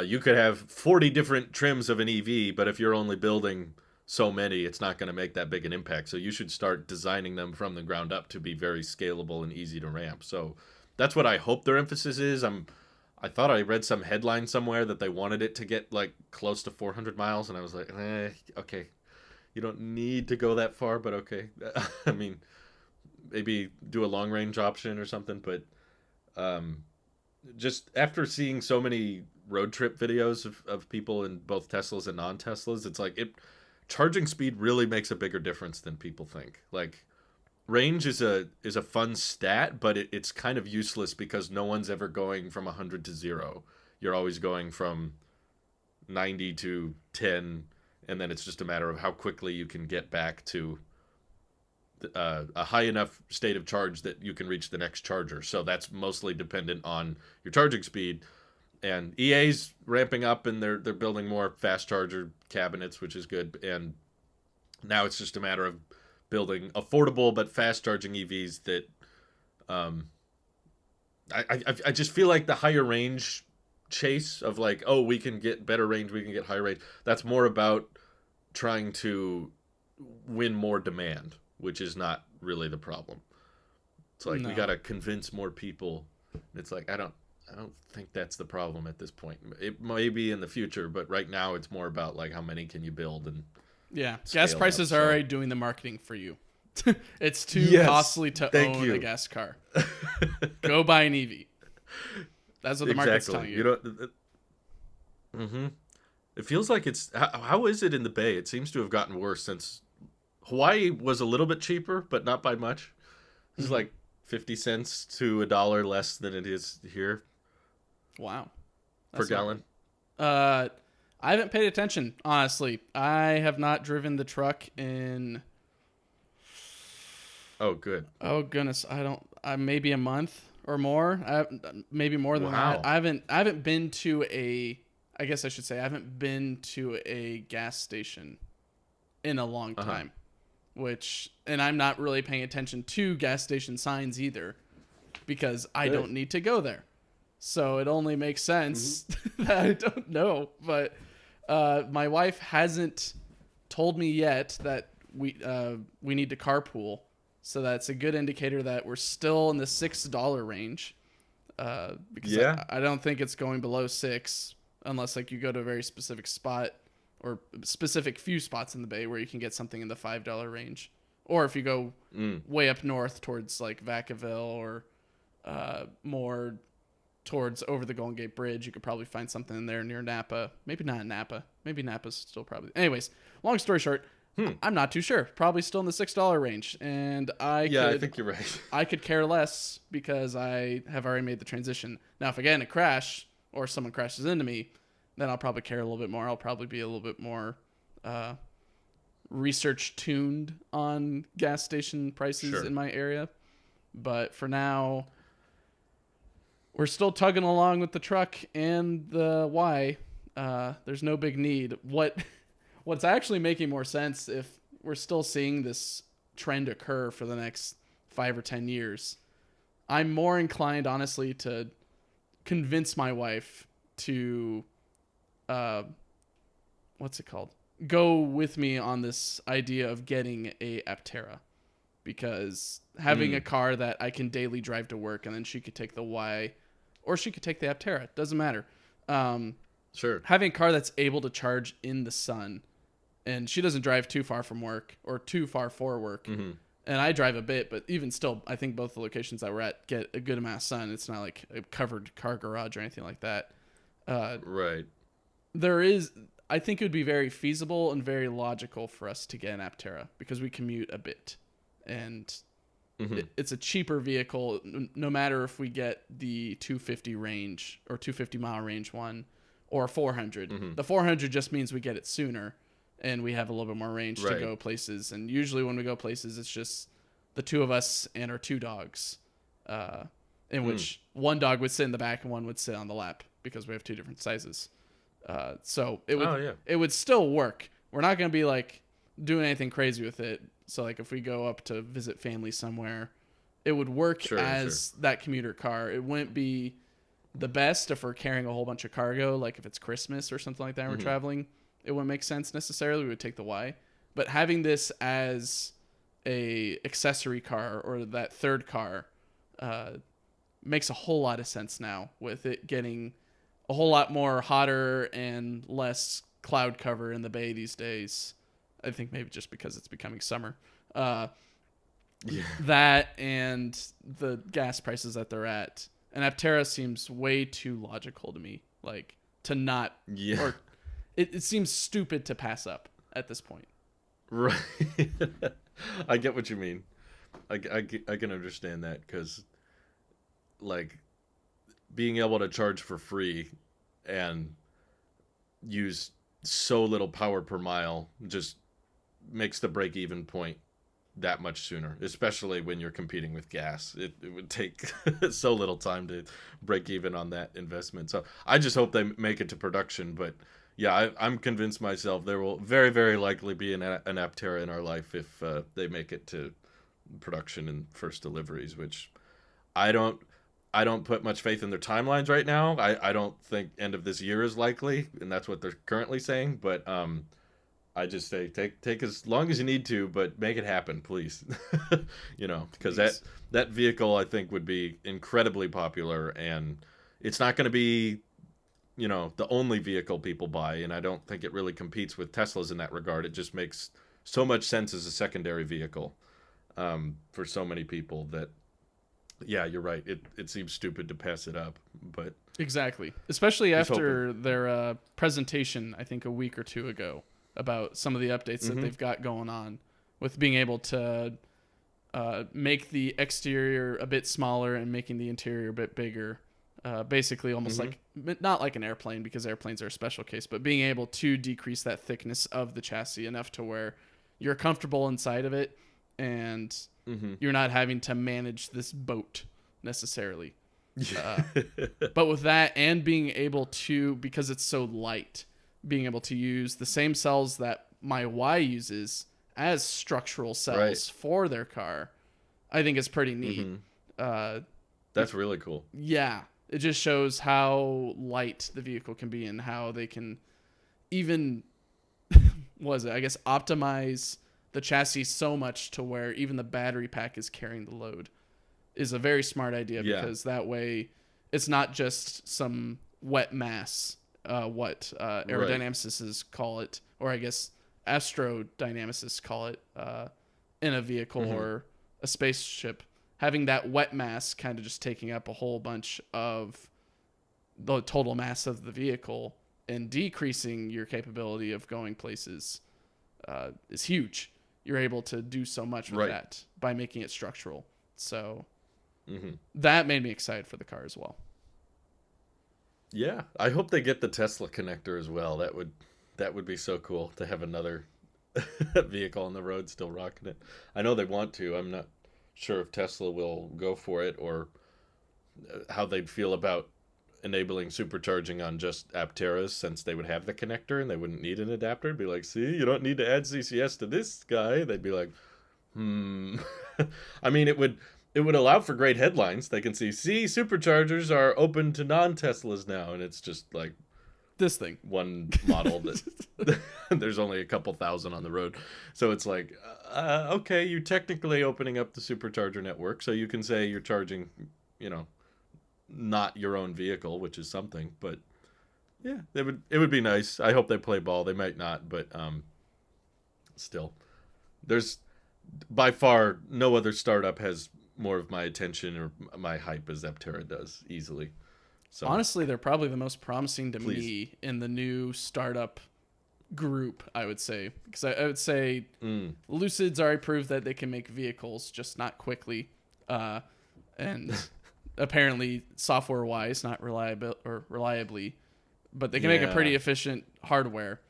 you could have 40 different trims of an EV, but if you're only building so many, it's not going to make that big an impact. So you should start designing them from the ground up to be very scalable and easy to ramp. So that's what I hope their emphasis is. I thought I read some headline somewhere that they wanted it to get like close to 400 miles, and I was like, okay, you don't need to go that far, but okay. I mean, maybe do a long range option or something, but just after seeing so many road trip videos of people in both Teslas and non-Teslas, it's like charging speed really makes a bigger difference than people think. Like, range is a fun stat, but it's kind of useless because no one's ever going from 100 to 0. You're always going from 90 to 10, and then it's just a matter of how quickly you can get back to a high enough state of charge that you can reach the next charger. So that's mostly dependent on your charging speed. And EA's ramping up, and they're building more fast charger cabinets, which is good. And now it's just a matter of building affordable but fast charging EVs that I just feel like the higher range chase of like, oh, we can get better range, we can get higher range, that's more about trying to win more demand, which is not really the problem. It's like, No. we got to convince more people. It's like, I don't think that's the problem at this point. It may be in the future, but right now it's more about like how many can you build and Yeah, gas scale prices up, are so. already doing the marketing for you. It's too Yes, costly to thank own you. a gas car. Go buy an EV. That's what the market's telling you. Mm-hmm. It feels like it's how is it in the Bay? It seems to have gotten worse since Hawaii was a little bit cheaper, but not by much. This is like 50 cents to $1 less than it is here Wow. per gallon. I haven't paid attention, honestly. I have not driven the truck in, Oh, good. oh goodness, maybe a month or more. Maybe more than Wow. that. I haven't been to I guess I should say I haven't been to a gas station in a long time. And I'm not really paying attention to gas station signs either, because I don't need to go there. So it only makes sense that I don't know. But my wife hasn't told me yet that we need to carpool. So that's a good indicator that we're still in the $6 range. Because I don't think it's going below $6 unless like you go to a very specific spot or specific few spots in the Bay where you can get something in the $5 range. Or if you go way up north towards like Vacaville or more towards over the Golden Gate Bridge, you could probably find something in there near Napa. Maybe not Napa. Maybe Napa's still probably. Anyways, long story short, I'm not too sure. Probably still in the $6 range. And I think you're right. I could care less because I have already made the transition. Now, if I get in a crash or someone crashes into me, then I'll probably care a little bit more. I'll probably be a little bit more research tuned on gas station prices in my area. But for now, we're still tugging along with the truck and the Y. There's no big need. What's actually making more sense, if we're still seeing this trend occur for the next 5 or 10 years, I'm more inclined, honestly, to convince my wife to, what's it called? Go with me on this idea of getting a Aptera, because having a car that I can daily drive to work, and then she could take the Y, or she could take the Aptera. Doesn't matter. Sure. having a car that's able to charge in the sun, and she doesn't drive too far from work or too far for work. Mm-hmm. And I drive a bit, but even still, I think both the locations that we're at get a good amount of sun. It's not like a covered car garage or anything like that. Uh, Right. there is, I think it would be very feasible and very logical for us to get an Aptera because we commute a bit, and Mm-hmm. it's a cheaper vehicle. No matter if we get the 250 range or 250 mile range one or 400. Mm-hmm. The 400 just means we get it sooner and we have a little bit more range to Right. go places. And usually when we go places, it's just the two of us and our two dogs, in which one dog would sit in the back and one would sit on the lap because we have two different sizes. So Oh yeah. it would still work. We're not going to be like doing anything crazy with it. So like if we go up to visit family somewhere, it would work Sure, as that commuter car. It wouldn't be the best if we're carrying a whole bunch of cargo, like if it's Christmas or something like that and we're traveling. It wouldn't make sense necessarily. We would take the Y. But having this as a accessory car or that third car makes a whole lot of sense now, with it getting a whole lot more hotter and less cloud cover in the bay these days. I think maybe just because it's becoming summer. Yeah. That and the gas prices that they're at. And Aptera seems way too logical to me. Like, to not... Yeah. Or it seems stupid to pass up at this point. Right. I get what you mean. I can understand that because, like, being able to charge for free and use so little power per mile just makes the break even point that much sooner, especially when you're competing with gas. It would take so little time to break even on that investment. So I just hope they make it to production. But yeah, I'm convinced myself there will very, very likely be an Aptera in our life if they make it to production and first deliveries, which I don't. I don't put much faith in their timelines right now. I don't think end of this year is likely, and that's what they're currently saying. But I just say take as long as you need to, but make it happen, please. Because that vehicle I think would be incredibly popular, and it's not going to be the only vehicle people buy, and I don't think it really competes with Teslas in that regard. It just makes so much sense as a secondary vehicle for so many people that. Yeah, you're right. It seems stupid to pass it up, but Exactly. Especially just after their presentation, I think a week or two ago, about some of the updates that they've got going on with being able to make the exterior a bit smaller and making the interior a bit bigger. Basically, almost like, not like an airplane because airplanes are a special case, but being able to decrease that thickness of the chassis enough to where you're comfortable inside of it and you're not having to manage this boat necessarily. But with that and being able to, because it's so light, being able to use the same cells that my Y uses as structural cells for their car, I think is pretty neat. That's really cool. Yeah. It just shows how light the vehicle can be and how they can even, optimize the chassis so much to where even the battery pack is carrying the load, is a very smart idea because that way it's not just some wet mass, aerodynamicists call it, or I guess astrodynamicists call it, in a vehicle or a spaceship. Having that wet mass kind of just taking up a whole bunch of the total mass of the vehicle and decreasing your capability of going places is huge. You're able to do so much with that by making it structural. So that made me excited for the car as well. Yeah, I hope they get the Tesla connector as well. That would be so cool to have another vehicle on the road still rocking it. I know they want to. I'm not sure if Tesla will go for it or how they'd feel about enabling supercharging on just Apteras, since they would have the connector and they wouldn't need an adapter. It'd be like, see, you don't need to add CCS to this guy. They'd be like, I mean, it would allow for great headlines. They can see superchargers are open to non-Teslas now, and it's just like this thing, one model that there's only a couple thousand on the road. So it's like, okay, you're technically opening up the supercharger network, so you can say you're charging, not your own vehicle, which is something, but Yeah, it would be nice. I hope they play ball. They might not, but still, there's by far no other startup has more of my attention or my hype as Aptera does easily. So Honestly, they're probably the most promising to please, me in the new startup group, I would say. Because I would say Lucid's already proved that they can make vehicles, just not quickly. And apparently, software wise, not reliably, but they can make a yeah, pretty efficient hardware.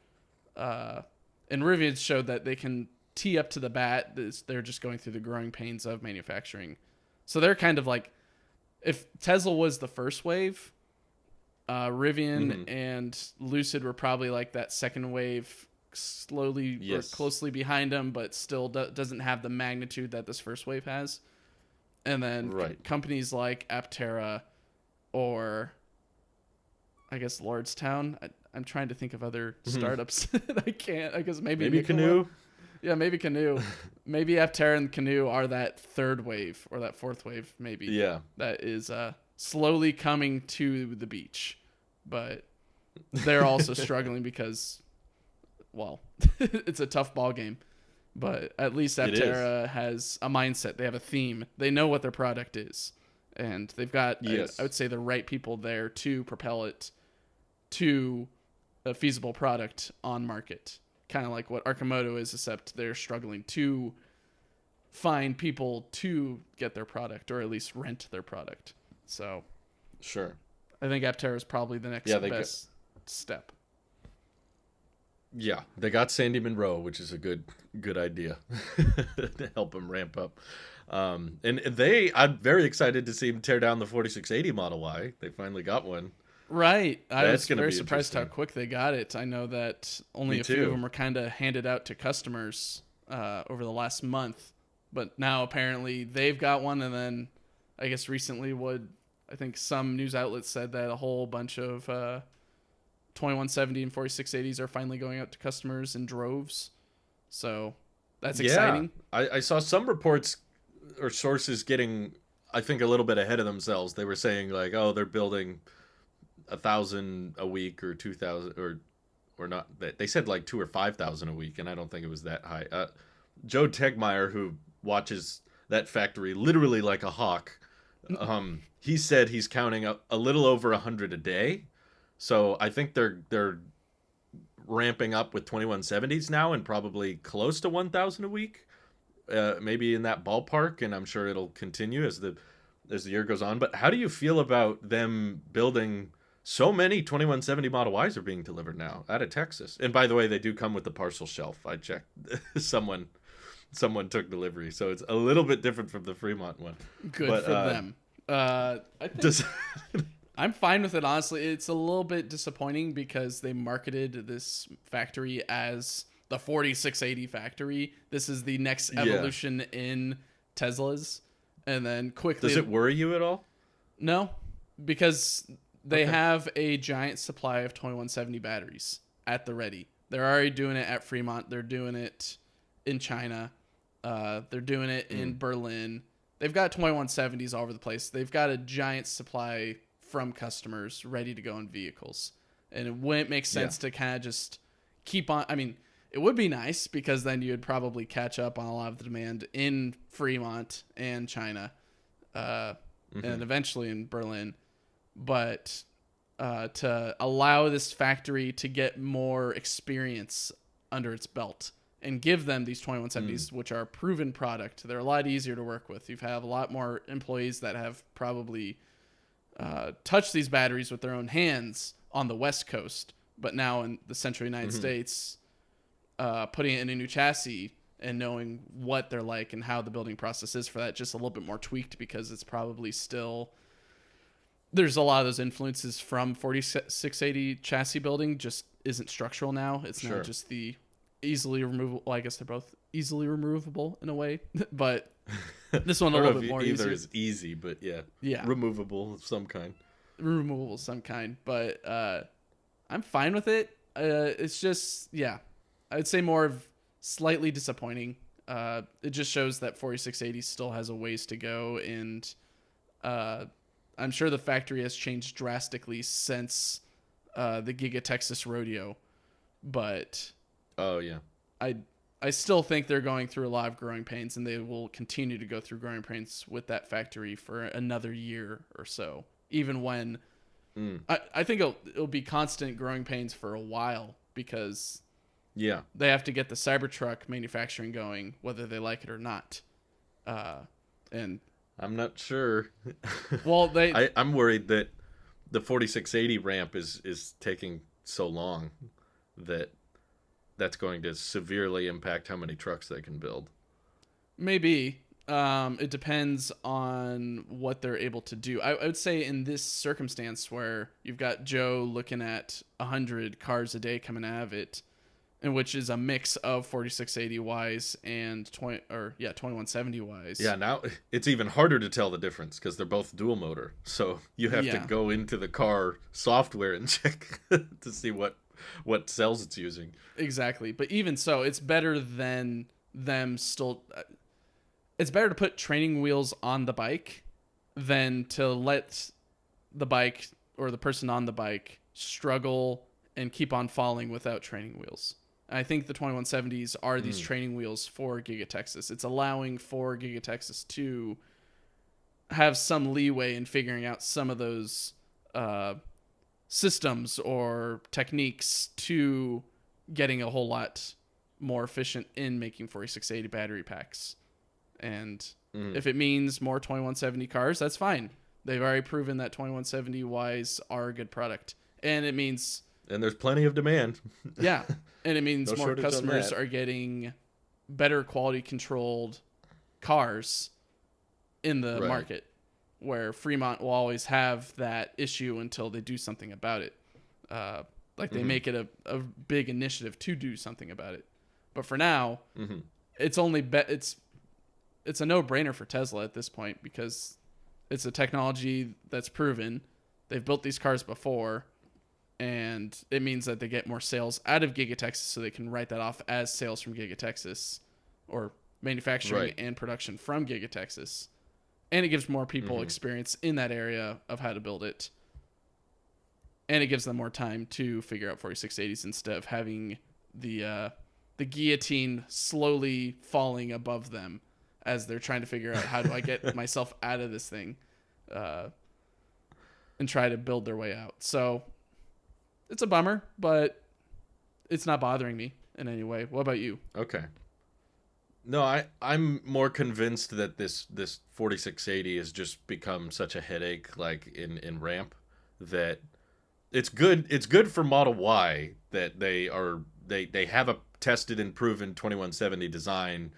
And Rivian showed that they can tee up to the bat. They're just going through the growing pains of manufacturing. So they're kind of like, if Tesla was the first wave, Rivian and Lucid were probably like that second wave, slowly or yes, closely behind them, but still doesn't have the magnitude that this first wave has. And then right. companies like Aptera or I guess Lordstown. I'm trying to think of other startups. I can't. I guess maybe Maybe Nikola. Canoe. Yeah, maybe Canoe. Maybe Aptera and Canoe are that third wave or that fourth wave, maybe. Yeah, That is slowly coming to the beach. But they're also struggling because, well, it's a tough ball game. But at least it is. Aptera has a mindset. They have a theme. They know what their product is. And they've got, Yes, I would say, the right people there to propel it to a feasible product on market. Kind of like what Arcimoto is, except they're struggling to find people to get their product or at least rent their product. So sure. I think Aptera is probably the next Yeah, best step. Yeah, they got Sandy Monroe, which is a good idea to help them ramp up. And I'm very excited to see him tear down the 4680 Model Y. They finally got one. Right. I That's was going to very be surprised how interesting. quick they got it. I know that only Me a few of too. them were kind of handed out to customers over the last month. But now apparently they've got one. And then I guess recently I think some news outlets said that a whole bunch of 2170 and 4680s are finally going out to customers in droves. So that's Yeah, exciting. I saw some reports or sources getting, I think, a little bit ahead of themselves. They were saying like, oh, they're building 1,000 a week or 2,000 or not. They said like 2 or 5,000 a week, and I don't think it was that high. Joe Tegmeyer, who watches that factory literally like a hawk, he said he's counting a little over 100 a day. So I think they're ramping up with 2170s now and probably close to 1,000 a week, maybe in that ballpark. And I'm sure it'll continue as the year goes on. But how do you feel about them building so many 2170 Model Ys are being delivered now out of Texas? And by the way, they do come with the parcel shelf. I checked. someone took delivery, so it's a little bit different from the Fremont one. Good But for them. I think does I'm fine with it, honestly. It's a little bit disappointing because they marketed this factory as the 4680 factory. This is the next yeah. evolution in Teslas. And then quickly. Does it worry you at all? No, because they Okay. have a giant supply of 2170 batteries at the ready. They're already doing it at Fremont. They're doing it in China. They're doing it in Berlin. They've got 2170s all over the place. They've got a giant supply from customers ready to go in vehicles. And it wouldn't make sense to kind of just keep on. I mean, it would be nice because then you'd probably catch up on a lot of the demand in Fremont and China, and eventually in Berlin. But to allow this factory to get more experience under its belt and give them these 2170s, which are a proven product. They're a lot easier to work with. You have a lot more employees that have probably touched these batteries with their own hands on the West Coast, but now in the central United States, putting it in a new chassis and knowing what they're like and how the building process is for that, just a little bit more tweaked because it's probably still... There's a lot of those influences from 4680 chassis building just isn't structural now. It's now just the easily removable. Well, I guess they're both easily removable in a way, but this one a little bit more either easier. is easy, but Yeah, removable of some kind. removable of some kind. But I'm fine with it. It's just I'd say more of slightly disappointing. It just shows that 4680 still has a ways to go, and I'm sure the factory has changed drastically since the Giga Texas Rodeo, but Oh yeah. I I still think they're going through a lot of growing pains, and they will continue to go through growing pains with that factory for another year or so. Even when Mm. I think it'll be constant growing pains for a while because Yeah. they have to get the Cybertruck manufacturing going, whether they like it or not. Uh, and I'm not sure. well, they I'm worried that the 4680 ramp is taking so long that that's going to severely impact how many trucks they can build. maybe it depends on what they're able to do. I would say in this circumstance where you've got Joe looking at 100 cars a day coming out of it, and which is a mix of 4680Ys and 2170Ys. Yeah, now it's even harder to tell the difference because they're both dual motor. So you have to Yeah, go into the car software and check to see what cells it's using. exactly. But even so, it's better than them still. It's better to put training wheels on the bike than to let the bike or the person on the bike struggle and keep on falling without training wheels. I think the 2170s are these Mm. training wheels for Giga Texas. It's allowing for Giga Texas to have some leeway in figuring out some of those systems or techniques to getting a whole lot more efficient in making 4680 battery packs. And Mm. if it means more 2170 cars, that's fine. They've already proven that 2170Ys are a good product. And it means, And there's plenty of demand. yeah, and it means No more shortage on customers that. are getting better quality controlled cars in the Right. market, where Fremont will always have that issue until they do something about it. Like they Hmm. make it a big initiative to do something about it. But for now, Hmm. it's only it's a no-brainer for Tesla at this point because it's a technology that's proven. They've built these cars before, and it means that they get more sales out of Giga Texas, so they can write that off as sales from Giga Texas, or manufacturing Right. and production from Giga Texas. And it gives more people Hmm. experience in that area of how to build it. And it gives them more time to figure out 4680s instead of having the guillotine slowly falling above them as they're trying to figure out how do I get myself out of this thing, uh, and try to build their way out. So it's a bummer, but it's not bothering me in any way. What about you? Okay. No, I'm more convinced that this 4680 has just become such a headache like in ramp that it's good for Model Y that they have a tested and proven 2170 design,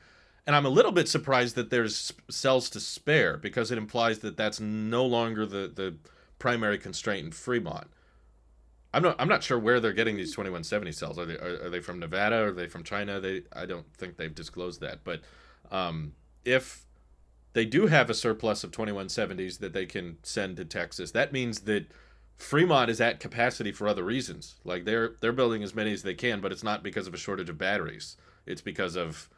and I'm a little bit surprised that there's cells to spare because it implies that that's no longer the primary constraint in Fremont. I'm not sure where they're getting these 2170 cells. Are they from Nevada? Are they from China? I don't think they've disclosed that. But if they do have a surplus of 2170s that they can send to Texas, that means that Fremont is at capacity for other reasons. Like they're building as many as they can, but it's not because of a shortage of batteries. It's because of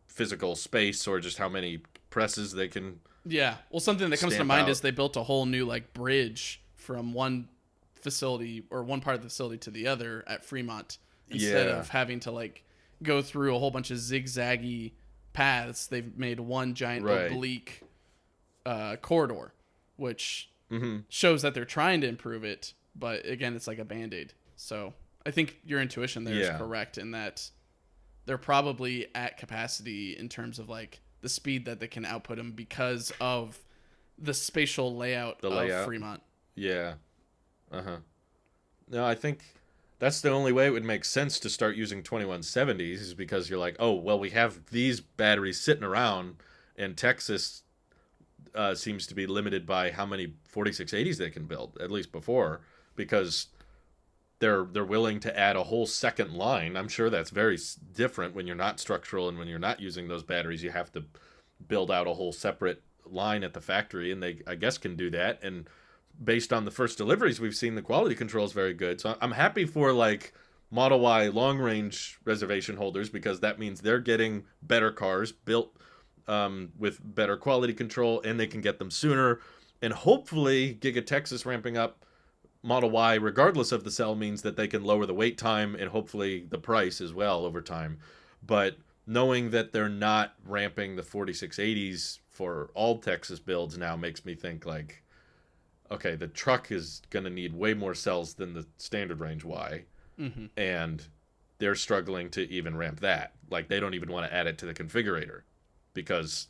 physical space or just how many presses they can Yeah. Well, something that comes to stamp mind is out. they built a whole new like bridge from one facility or one part of the facility to the other at Fremont instead Yeah. of having to like go through a whole bunch of zigzaggy paths. They've made one giant Right. oblique corridor, which Hmm. shows that they're trying to improve it. But again, it's like a band aid. So I think your intuition there is Yeah. correct in that they're probably at capacity in terms of like the speed that they can output them because of the spatial layout The of layout. Fremont. Yeah. Uh huh. No, I think that's the only way it would make sense to start using 2170s is because you're like, oh, well, we have these batteries sitting around, and Texas seems to be limited by how many 4680s they can build, at least before, because they're willing to add a whole second line. I'm sure that's very different when you're not structural and when you're not using those batteries. You have to build out a whole separate line at the factory, and they I guess can do that. And based on the first deliveries we've seen, the quality control is very good. So I'm happy for like Model Y long range reservation holders because that means they're getting better cars built with better quality control, and they can get them sooner. And hopefully, Giga Texas ramping up Model Y, regardless of the cell, means that they can lower the wait time and hopefully the price as well over time. But knowing that they're not ramping the 4680s for all Texas builds now makes me think like, okay, the truck is going to need way more cells than the standard range Y, Mm-hmm. and they're struggling to even ramp that. Like they don't even want to add it to the configurator because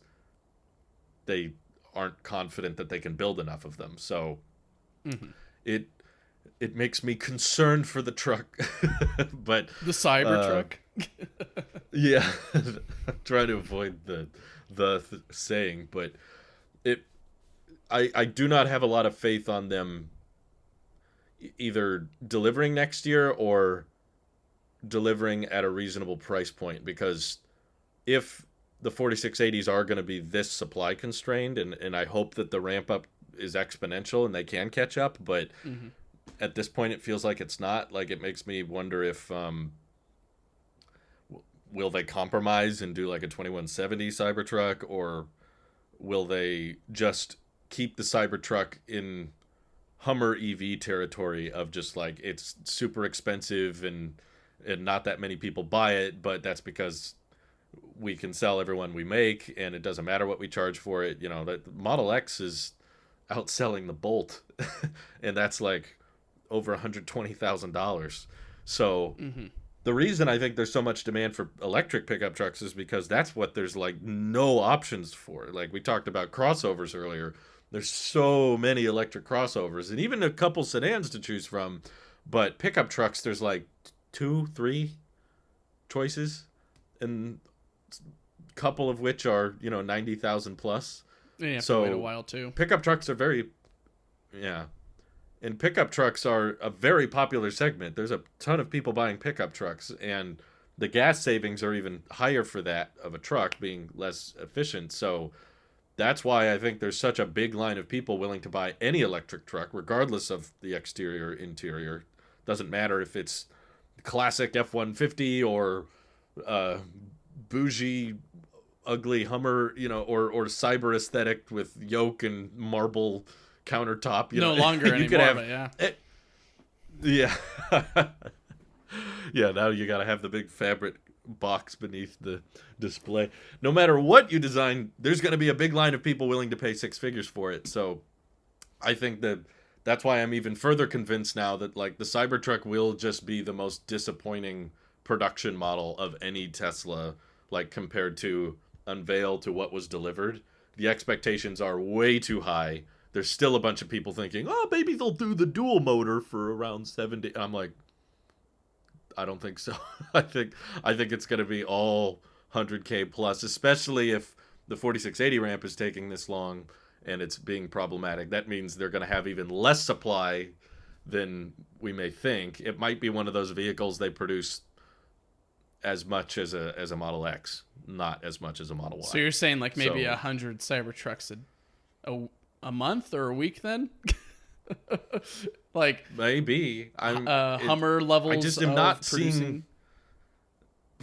they aren't confident that they can build enough of them. So Mm-hmm. it it makes me concerned for the truck. But The Cybertruck. yeah, I'm trying to avoid the saying, but it I do not have a lot of faith on them either delivering next year or delivering at a reasonable price point, because if the 4680s are going to be this supply constrained, and I hope that the ramp up is exponential and they can catch up, but Mm-hmm. at this point it feels like it's not. Like it makes me wonder if will they compromise and do like a 2170 Cybertruck, or will they just keep the Cybertruck in Hummer EV territory of just like it's super expensive and not that many people buy it, but that's because we can sell everyone we make and it doesn't matter what we charge for it. You know, that Model X is outselling the Bolt and that's like over $120,000. So Mm-hmm. the reason I think there's so much demand for electric pickup trucks is because that's what there's like no options for. Like we talked about crossovers earlier. There's so many electric crossovers and even a couple sedans to choose from. But pickup trucks, there's like two, three choices, and a couple of which are, 90,000 plus. And you have to wait a So while too. pickup trucks are very, yeah. And pickup trucks are a very popular segment. There's a ton of people buying pickup trucks, and the gas savings are even higher for that of a truck being less efficient. So that's why I think there's such a big line of people willing to buy any electric truck, regardless of the exterior, interior. Doesn't matter if it's classic F-150 or uh, bougie, ugly Hummer, or cyber aesthetic with yoke and marble countertop. No longer You could anymore, have, but yeah. yeah, yeah. Now you got to have the big fabric box beneath the display. No matter what you design, there's going to be a big line of people willing to pay six figures for it. So I think that's why I'm even further convinced now that like the Cybertruck will just be the most disappointing production model of any Tesla, like compared to unveil to what was delivered. The expectations are way too high. There's still a bunch of people thinking, oh, maybe they'll do the dual motor for around 70. I'm like, I don't think so. I think it's going to be all 100K plus, especially if the 4680 ramp is taking this long and it's being problematic. That means they're going to have even less supply than we may think. It might be one of those vehicles they produce as much as a Model X, not as much as a Model Y. So you're saying like maybe So 100 Cybertrucks a month or a week then? Like maybe Hummer levels I just am of not producing. seeing.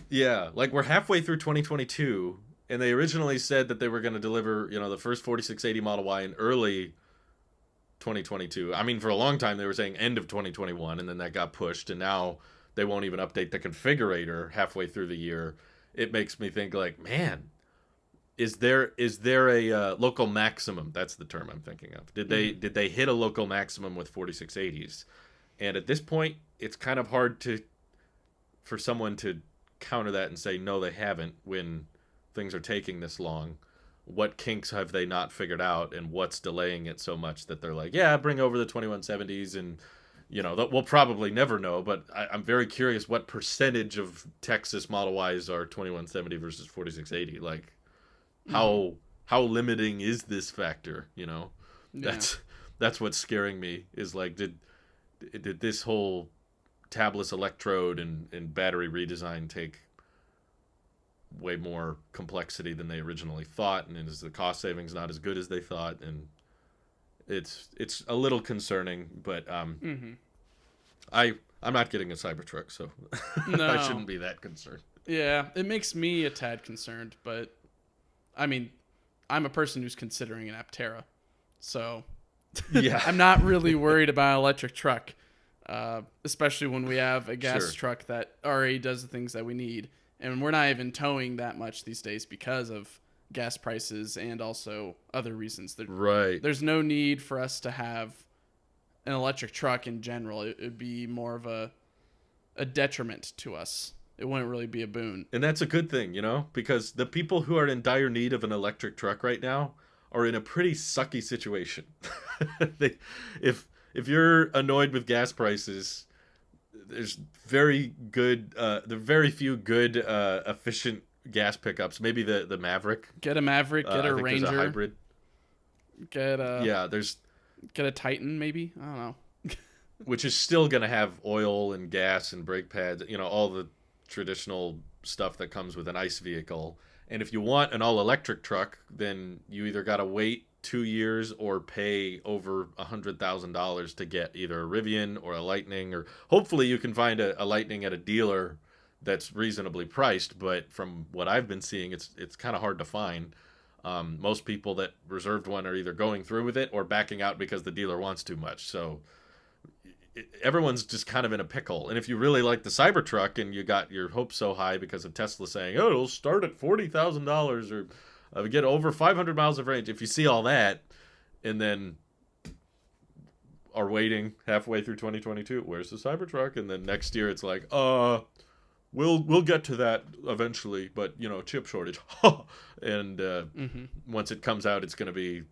Yeah, like we're halfway through 2022, and they originally said that they were going to deliver, the first 4680 Model Y in early 2022. I mean, for a long time they were saying end of 2021, and then that got pushed, and now they won't even update the configurator halfway through the year. It makes me think like, man, is there a local maximum? That's the term I'm thinking of. Did they hit a local maximum with 4680s? And at this point, it's kind of hard for someone to counter that and say no, they haven't when things are taking this long. What kinks have they not figured out, and what's delaying it so much that they're like, yeah, bring over the 2170s, and that we'll probably never know. But I'm very curious what percentage of Texas Model Ys are 2170 versus 4680. Like, how limiting is this factor? Yeah. That's what's scaring me. Is like, did this whole tabless electrode and battery redesign take way more complexity than they originally thought, and is the cost savings not as good as they thought? And it's a little concerning, but Mm-hmm. I'm not getting a Cybertruck, so No. I shouldn't be that concerned. Yeah, it makes me a tad concerned, but I mean, I'm a person who's considering an Aptera, so Yeah, I'm not really worried about an electric truck, especially when we have a gas sure. truck that already does the things that we need. And we're not even towing that much these days because of gas prices and also other reasons. Right. There's no need for us to have an electric truck in general. It would be more of a detriment to us. It wouldn't really be a boon. And that's a good thing, because the people who are in dire need of an electric truck right now are in a pretty sucky situation. they, if you're annoyed with gas prices, there's there are very few good efficient gas pickups. Maybe the Maverick. Get a Maverick, get I a think there's a Ranger, hybrid. get a Yeah, there's get a Titan, maybe. I don't know. which is still going to have oil and gas and brake pads, all the traditional stuff that comes with an ICE vehicle. And if you want an all electric truck, then you either got to wait 2 years or pay over $100,000 to get either a Rivian or a Lightning, or hopefully you can find a Lightning at a dealer that's reasonably priced. But from what I've been seeing, it's kind of hard to find. Most people that reserved one are either going through with it or backing out because the dealer wants too much. So everyone's just kind of in a pickle. And if you really like the Cybertruck and you got your hopes so high because of Tesla saying, "Oh, it'll start at $40,000 or get over 500 miles of range," if you see all that and then are waiting halfway through 2022, where's the Cybertruck? And then next year it's like, we'll get to that eventually, but chip shortage. And once it comes out, it's going to be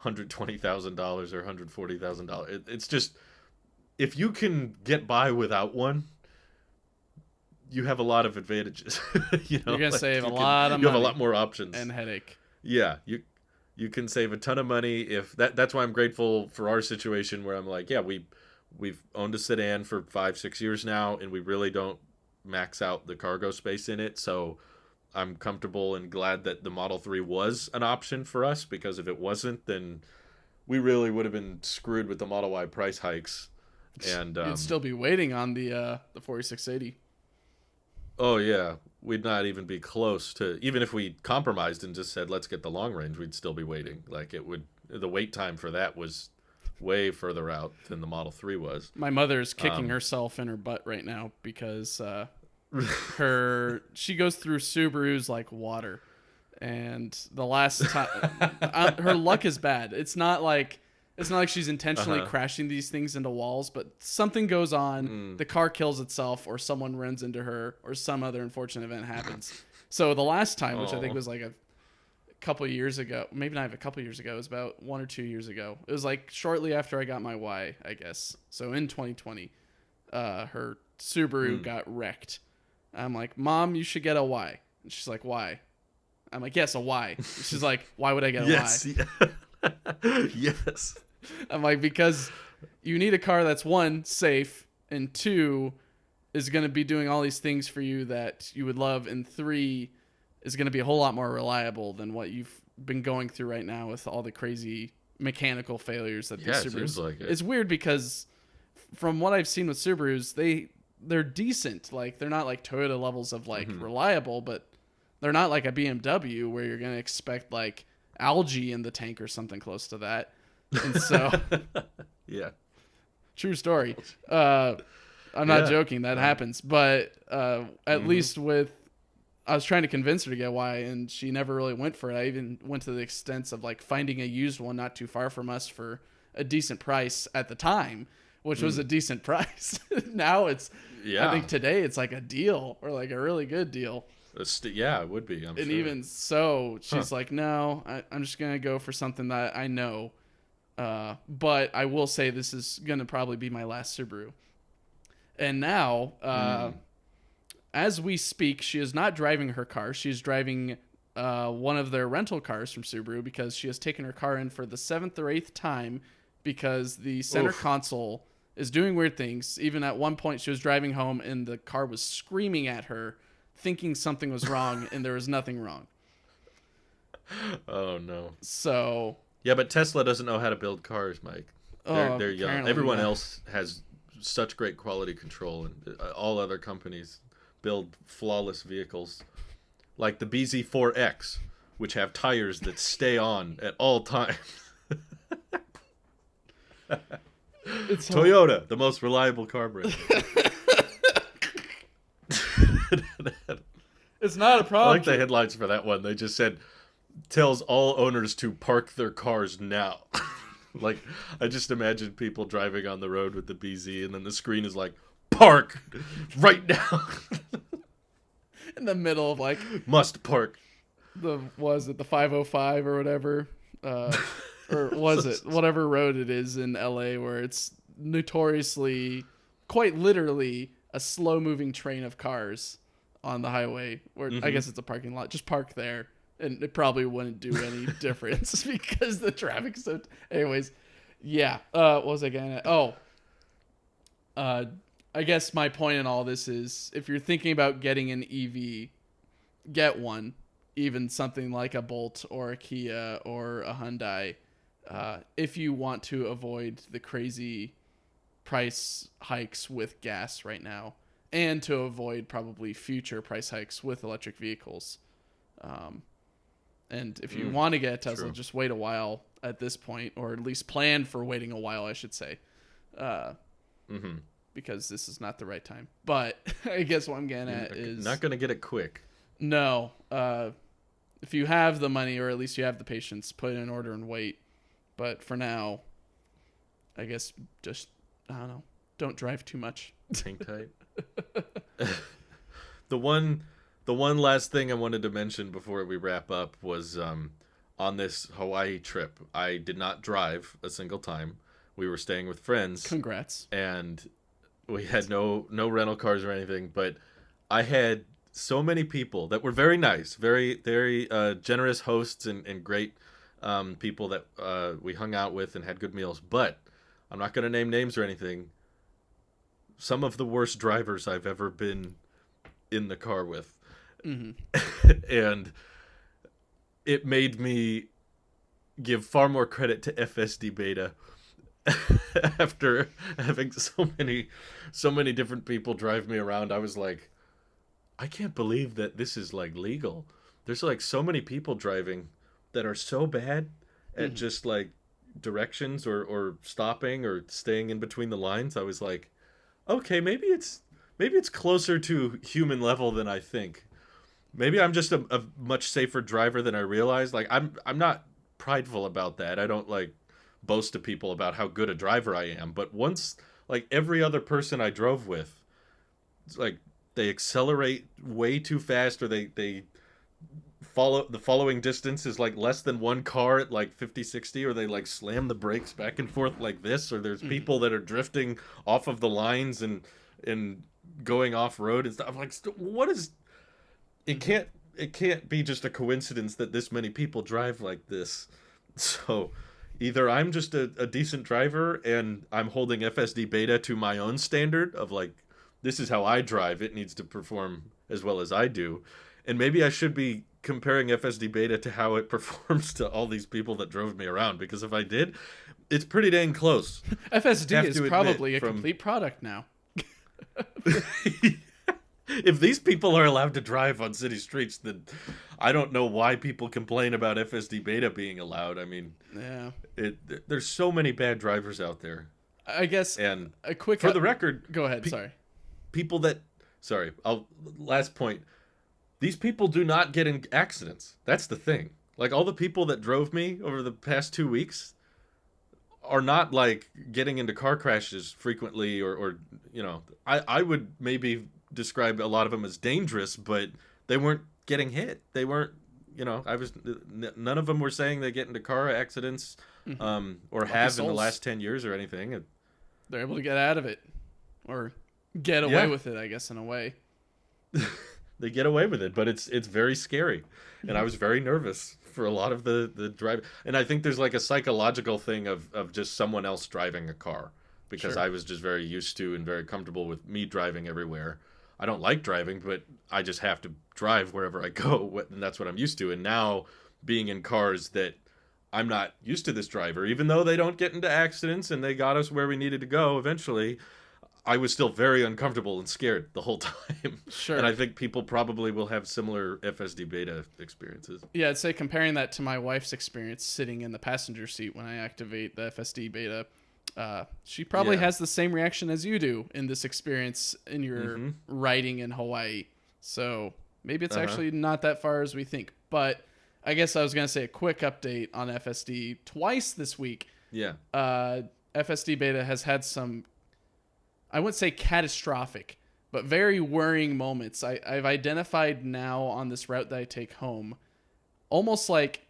$120,000 or $140,000. It's just, if you can get by without one, you have a lot of advantages. You're gonna like save a you lot of you have money a lot more options and headache. Yeah, you can save a ton of money. If that's why I'm grateful for our situation, where I'm like, yeah, we've owned a sedan for 5-6 years now, and we really don't max out the cargo space in it. So I'm comfortable and glad that the Model 3 was an option for us, because if it wasn't, then we really would have been screwed with the Model Y price hikes. And You'd still be waiting on the 4680. oh yeah, we'd not even be close to, even if we compromised and just said let's get the long range, we'd still be waiting. Like, the wait time for that was way further out than the Model 3 was. My mother's kicking herself in her butt right now because she goes through Subarus like water, and the last time her luck is bad. It's not like she's intentionally crashing these things into walls, but something goes on, the car kills itself, or someone runs into her, or some other unfortunate event happens. So the last time, which I think was like a couple years ago, maybe not even a couple years ago, it was about 1 or 2 years ago. It was like shortly after I got my Y, I guess. So in 2020, her Subaru got wrecked. I'm like, "Mom, you should get a Y." And she's like, "Why?" I'm like, "Yes, a Y." She's like, "Why would I get a Yes. Y?" Yeah. Yes. I'm like, because you need a car that's, one, safe, and two, is going to be doing all these things for you that you would love, and three, is going to be a whole lot more reliable than what you've been going through right now with all the crazy mechanical failures that these Yeah, it Subarus. seems like it. It's weird because from what I've seen with Subarus, they're decent. Like, they're not like Toyota levels of like reliable, but they're not like a BMW where you're going to expect like algae in the tank or something close to that. And so Yeah. true story. I'm not joking, that happens, but at least I was trying to convince her to get Y, and she never really went for it. I even went to the extent of like finding a used one not too far from us for a decent price at the time, which was a decent price. Now I think today it's like a deal, or like a really good deal. Yeah, it would be. I'm And sure. even so, she's like, "No, I'm just gonna go for something that I know." But I will say this is gonna probably be my last Subaru. And now, as we speak, she is not driving her car. She's driving one of their rental cars from Subaru, because she has taken her car in for the 7th or 8th time because the center console is doing weird things. Even at one point, she was driving home and the car was screaming at her, thinking something was wrong, and there was nothing wrong. Oh no. So Yeah, but Tesla doesn't know how to build cars, Mike. They're young. apparently Everyone not. else has such great quality control, and all other companies build flawless vehicles, like the BZ4X, which have tires that stay on at all times. It's so Toyota, the most reliable car brand. it's not a I problem. like the headlines for that one. They just said, tells all owners to park their cars now. Like, I just imagine people driving on the road with the BZ, and then the screen is like, park right now. In the middle of like Must park. the was it the 505 or whatever, or was it whatever road it is in LA where it's notoriously, quite literally, a slow moving train of cars on the highway. Where I guess it's a parking lot. Just park there, and it probably wouldn't do any difference because the traffic's so. Anyways, yeah. What was I getting at? Oh, I guess my point in all this is if you're thinking about getting an EV, get one, even something like a Bolt or a Kia or a Hyundai, if you want to avoid the crazy price hikes with gas right now and to avoid probably future price hikes with electric vehicles. And if you want to get a Tesla, true. just wait a while at this point, or at least plan for waiting a while, I should say. Because this is not the right time. But I guess what I'm getting at is not going to get it quick. no. If you have the money, or at least you have the patience, put in an order and wait. But for now, I guess just, I don't know, don't drive too much. Hang tight. The one last thing I wanted to mention before we wrap up was on this Hawaii trip, I did not drive a single time. We were staying with friends. Congrats. And we had no rental cars or anything, but I had so many people that were very nice, very very generous hosts and great people that we hung out with and had good meals. But I'm not going to name names or anything. Some of the worst drivers I've ever been in the car with. And it made me give far more credit to FSD Beta after having so many different people drive me around. I was like, I can't believe that this is like legal. There's like so many people driving that are so bad at just like directions or stopping or staying in between the lines. I was like, okay, maybe it's closer to human level than I think. Maybe I'm just a much safer driver than I realized. Like I'm not prideful about that. I don't like boast to people about how good a driver I am. But once, like every other person I drove with, it's like they accelerate way too fast, or they follow the following distance is like less than one car at like 50-60, or they like slam the brakes back and forth like this, or there's people that are drifting off of the lines and going off road and stuff. I'm like, what is it can't be just a coincidence that this many people drive like this. So either I'm just a decent driver and I'm holding FSD Beta to my own standard of like, this is how I drive. It needs to perform as well as I do. And maybe I should be comparing FSD Beta to how it performs to all these people that drove me around. Because if I did, it's pretty dang close. FSD is probably a complete product now. If these people are allowed to drive on city streets, then I don't know why people complain about FSD Beta being allowed. I mean, yeah, there's so many bad drivers out there. I guess. And a quick for the record, go ahead. Last point. These people do not get in accidents. That's the thing. Like all the people that drove me over the past 2 weeks are not like getting into car crashes frequently, or you know, I would maybe describe a lot of them as dangerous, but they weren't getting hit. They weren't, you know, none of them were saying they get into car accidents or have in the last 10 years or anything. They're able to get out of it or get away with it, I guess, in a way. They get away with it, but it's very scary. And I was very nervous for a lot of the drive. And I think there's like a psychological thing of just someone else driving a car, because I was just very used to and very comfortable with me driving everywhere. I don't like driving, but I just have to drive wherever I go, and that's what I'm used to. And now being in cars that I'm not used to this driver, even though they don't get into accidents and they got us where we needed to go eventually, I was still very uncomfortable and scared the whole time. Sure. And I think people probably will have similar FSD Beta experiences. Yeah, I'd say comparing that to my wife's experience sitting in the passenger seat when I activate the FSD Beta, She probably Yeah. has the same reaction as you do in this experience in your Mm-hmm. riding in Hawaii. So maybe it's Uh-huh. actually not that far as we think. But I guess I was going to say a quick update on FSD. Twice this week, Yeah. uh, FSD Beta has had some, I wouldn't say catastrophic, but very worrying moments. I've identified now on this route that I take home, almost like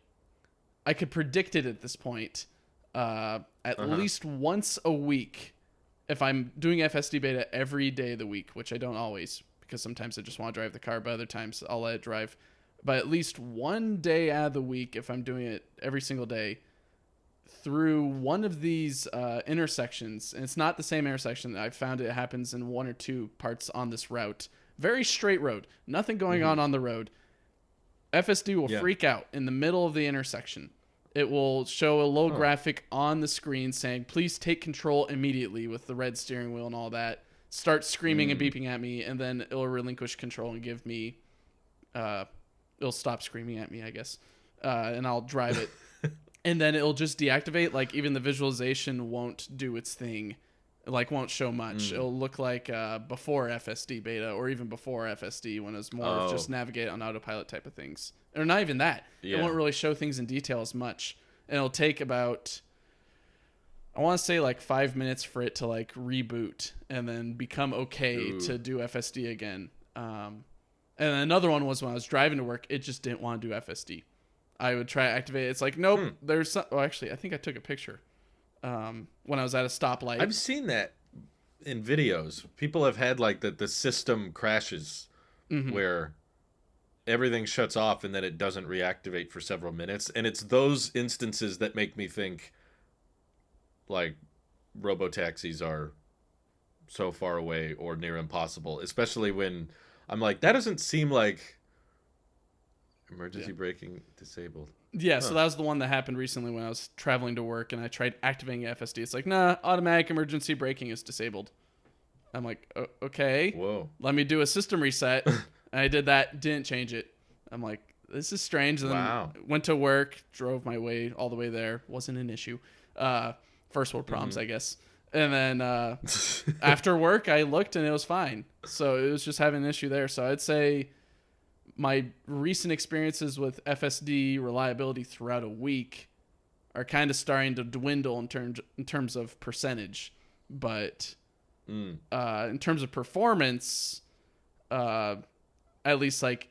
I could predict it at this point. At Uh-huh. least once a week, if I'm doing FSD Beta every day of the week, which I don't always, because sometimes I just want to drive the car, but other times I'll let it drive. But at least one day out of the week, if I'm doing it every single day, through one of these intersections, and it's not the same intersection. I found it happens in one or two parts on this route. Very straight road, nothing going Mm-hmm. on the road. FSD will Yeah. freak out in the middle of the intersection. It will show a low Huh. graphic on the screen saying, please take control immediately with the red steering wheel and all that. Start screaming and Mm. beeping at me, and then it'll relinquish control and give me, it'll stop screaming at me, I guess, and I'll drive it. And then it'll just deactivate. Like, even the visualization won't do its thing, like won't show much. Mm. It'll look like before FSD beta, or even before FSD, when it was more of just Oh. navigate on autopilot type of things, or not even that. It Yeah. won't really show things in detail as much, and it'll take about, I want to say, like 5 minutes for it to like reboot and then become okay Ooh. to do FSD again. And another one was when I was driving to work, it just didn't want to do FSD. I would try to activate it. It's like, nope, Hmm. there's some. Oh, actually, I think I took a picture when I was at a stoplight. I've seen that in videos. People have had like the system crashes Mhm. where everything shuts off and then it doesn't reactivate for several minutes. And it's those instances that make me think like robotaxis are so far away or near impossible, especially when I'm like, that doesn't seem like Yeah. emergency braking disabled. Yeah, so Huh. that was the one that happened recently when I was traveling to work and I tried activating FSD. It's like, nah, automatic emergency braking is disabled. I'm like, okay, Whoa. let me do a system reset. And I did that, didn't change it. I'm like, this is strange. And then Wow. went to work, drove my way all the way there. Wasn't an issue. First world problems, I guess. And then after work, I looked and it was fine. So it was just having an issue there. So I'd say my recent experiences with FSD reliability throughout a week are kind of starting to dwindle in terms of percentage, but Mm. in terms of performance, at least like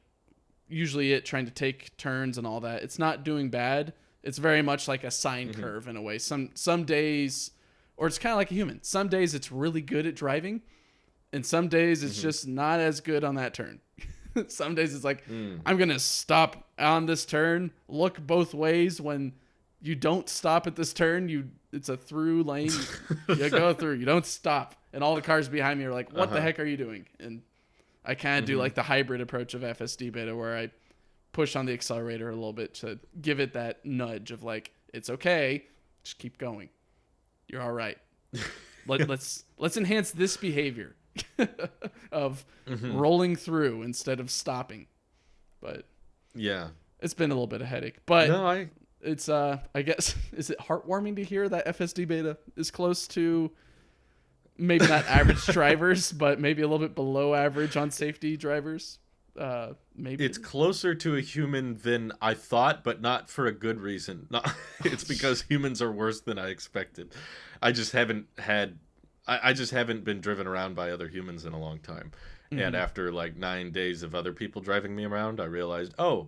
usually it trying to take turns and all that, it's not doing bad. It's very much like a sine curve in a way. Some days, or it's kind of like a human. Some days it's really good at driving, and some days it's just not as good on that turn. Some days it's like, I'm gonna stop on this turn, look both ways. When you don't stop at this turn, it's a through lane. You go through. You don't stop, and all the cars behind me are like, "What the heck are you doing?" And I kind of do like the hybrid approach of FSD Beta, where I push on the accelerator a little bit to give it that nudge of like, it's okay, just keep going. You're all right. Let's enhance this behavior of rolling through instead of stopping. But Yeah. it's been a little bit of headache. But No, I it's I guess, is it heartwarming to hear that FSD Beta is close to maybe not average drivers, but maybe a little bit below average on safety drivers? Maybe it's closer to a human than I thought, but not for a good reason. Not, it's because humans are worse than I expected. I just haven't had I just haven't been driven around by other humans in a long time. And after like 9 days of other people driving me around, I realized, oh,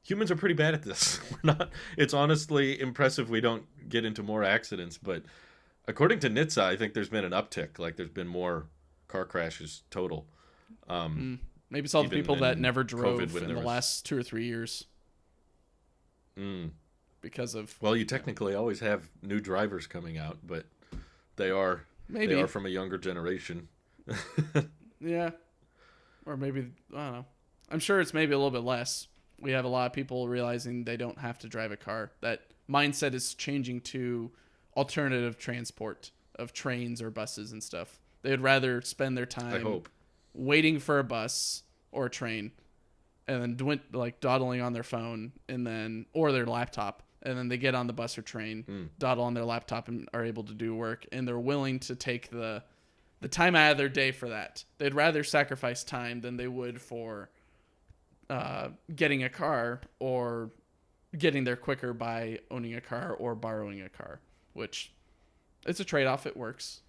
humans are pretty bad at this. We're not. It's honestly impressive we don't get into more accidents, but according to NHTSA, I think there's been an uptick. Like there's been more car crashes total. maybe it's all the Even people that in never COVID drove when in there the was- last 2 or 3 years Mm. because of Well, you technically always have new drivers coming out, but they are maybe they are from a younger generation. yeah, or maybe I don't know. I'm sure it's maybe a little bit less. We have a lot of people realizing they don't have to drive a car. That mindset is changing to alternative transport of trains or buses and stuff. They would rather spend their I time hope. waiting for a bus or a train and then like dawdling on their phone and then or their laptop and then they get on the bus or train, dawdle on their laptop, and are able to do work, and they're willing to take the time out of their day for that. They'd rather sacrifice time than they would for getting a car or getting there quicker by owning a car or borrowing a car, which it's a trade-off. It works.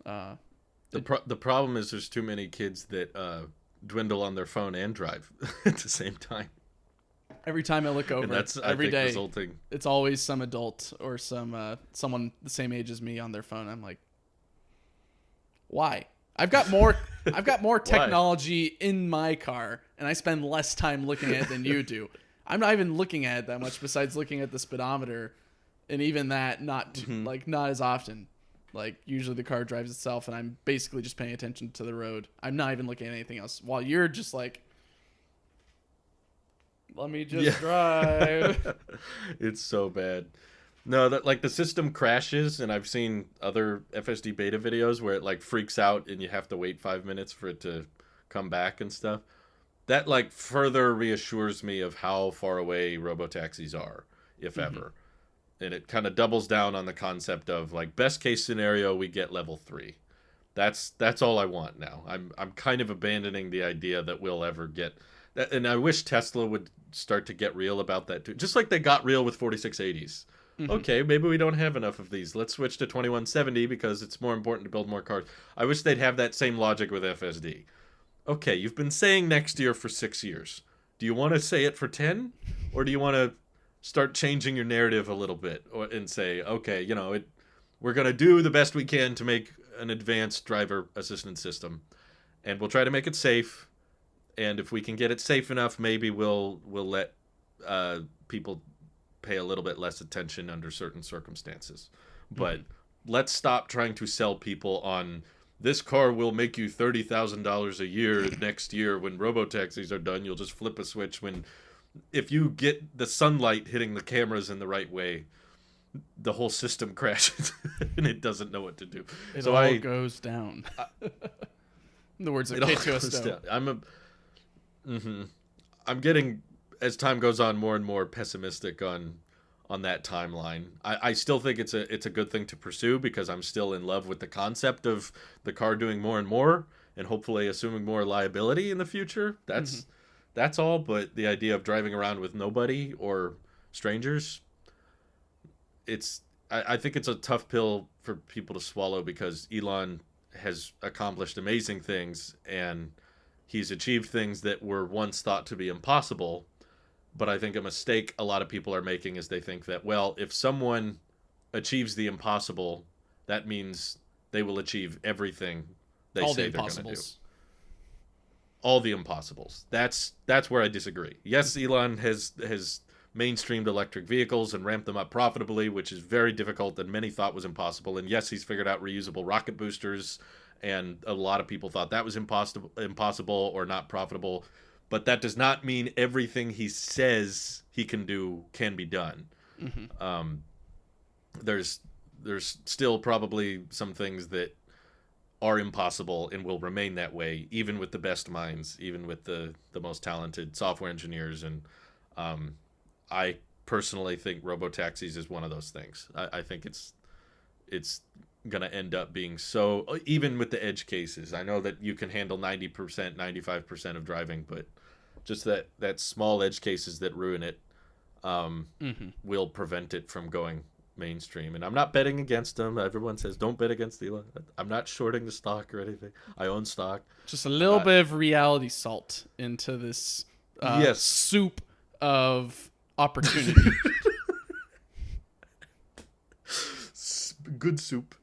The problem is there's too many kids that dwindle on their phone and drive at the same time. Every time I look over, And that's, I every think, day, resulting. it's always some adult or someone the same age as me on their phone. I'm like, why? I've got more technology in my car, and I spend less time looking at it than you do. I'm not even looking at it that much, besides looking at the speedometer, and even that not as often. Like, usually the car drives itself, and I'm basically just paying attention to the road. I'm not even looking at anything else. While you're just like, let me just drive. It's so bad. No, that like the system crashes, and I've seen other FSD beta videos where it like freaks out and you have to wait 5 minutes for it to come back and stuff. That like further reassures me of how far away robotaxis are, if ever. And it kind of doubles down on the concept of like best case scenario we get level 3. That's all I want now. I'm kind of abandoning the idea that we'll ever get that, and I wish Tesla would start to get real about that too. Just like they got real with 4680s. Okay, maybe we don't have enough of these. Let's switch to 2170 because it's more important to build more cars. I wish they'd have that same logic with FSD. Okay, you've been saying next year for 6 years. Do you want to say it for 10? Or do you want to start changing your narrative a little bit and say, okay, we're going to do the best we can to make an advanced driver assistance system, and we'll try to make it safe. And if we can get it safe enough, maybe we'll let people pay a little bit less attention under certain circumstances. But let's stop trying to sell people on this car will make you $30,000 a year next year when robotaxis are done. You'll just flip a switch if you get the sunlight hitting the cameras in the right way, the whole system crashes and it doesn't know what to do. It all goes down. In the words of K2SO. I'm getting, as time goes on, more and more pessimistic on that timeline. I still think it's a good thing to pursue because I'm still in love with the concept of the car doing more and more and hopefully assuming more liability in the future. That's all, but the idea of driving around with nobody or strangers, I think it's a tough pill for people to swallow because Elon has accomplished amazing things and he's achieved things that were once thought to be impossible. But I think a mistake a lot of people are making is they think that, well, if someone achieves the impossible, that means they will achieve everything they say they're going to do. All the impossibles. That's where I disagree. Yes, Elon has mainstreamed electric vehicles and ramped them up profitably, which is very difficult and many thought was impossible. And yes, he's figured out reusable rocket boosters, and a lot of people thought that was impossible or not profitable. But that does not mean everything he says he can do can be done. There's still probably some things that are impossible and will remain that way, even with the best minds, even with the most talented software engineers. And I personally think robotaxis is one of those things. I think it's going to end up being so, even with the edge cases. I know that you can handle 90%, 95% of driving, but just that small edge cases that ruin it will prevent it from going mainstream. And I'm not betting against them. Everyone says don't bet against Elon. I'm not shorting the stock or anything. I own stock. Just a little bit of reality salt into this soup of opportunity. Good soup.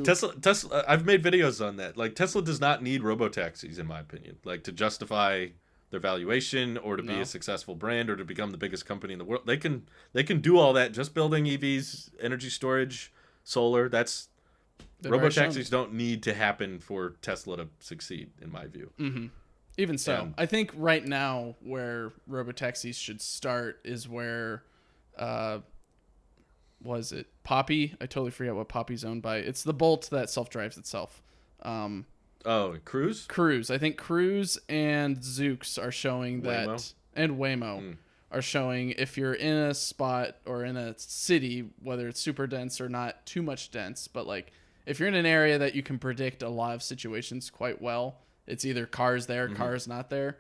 Tesla, I've made videos on that. Like, Tesla does not need robotaxis, in my opinion, like to justify their valuation or to be a successful brand or to become the biggest company in the world. They can do all that just building EVs, energy storage, solar. Robotaxis don't need to happen for Tesla to succeed, in my view. Even so, I think right now where robotaxis should start is where was it Poppy? I totally forget what Poppy's owned by. It's the Bolt that self-drives itself. Cruise? Cruise. I think Cruise and Zoox are showing Waymo. that, and Waymo are showing if you're in a spot or in a city, whether it's super dense or not too much dense, but like if you're in an area that you can predict a lot of situations quite well, it's either cars there, cars not there.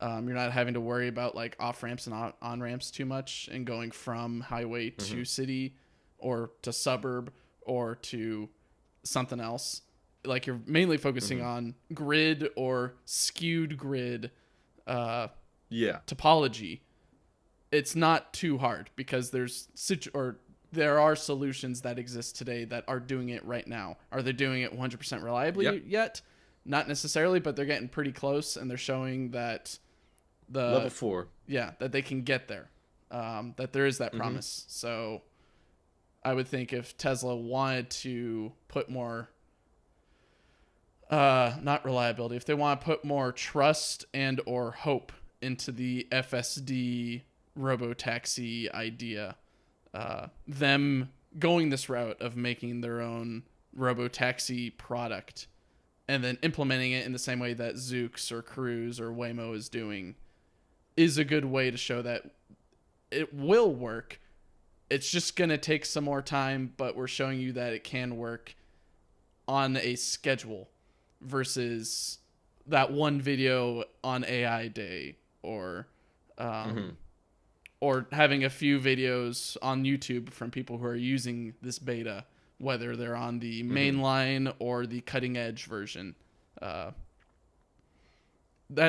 You're not having to worry about like off ramps and on ramps too much and going from highway to city or to suburb or to something else. Like you're mainly focusing on grid or skewed grid topology. It's not too hard because there are solutions that exist today that are doing it right now. Are they doing it 100% reliably yet? Not necessarily, but they're getting pretty close, and they're showing that level 4. Yeah, that they can get there. That there is that promise. So I would think if Tesla wanted to put more, not reliability, if they want to put more trust and or hope into the FSD robotaxi idea, them going this route of making their own robotaxi product and then implementing it in the same way that Zoox or Cruise or Waymo is doing is a good way to show that it will work. It's just going to take some more time, but we're showing you that it can work on a schedule versus that one video on AI day or having a few videos on YouTube from people who are using this beta, whether they're on the mainline or the cutting edge version. At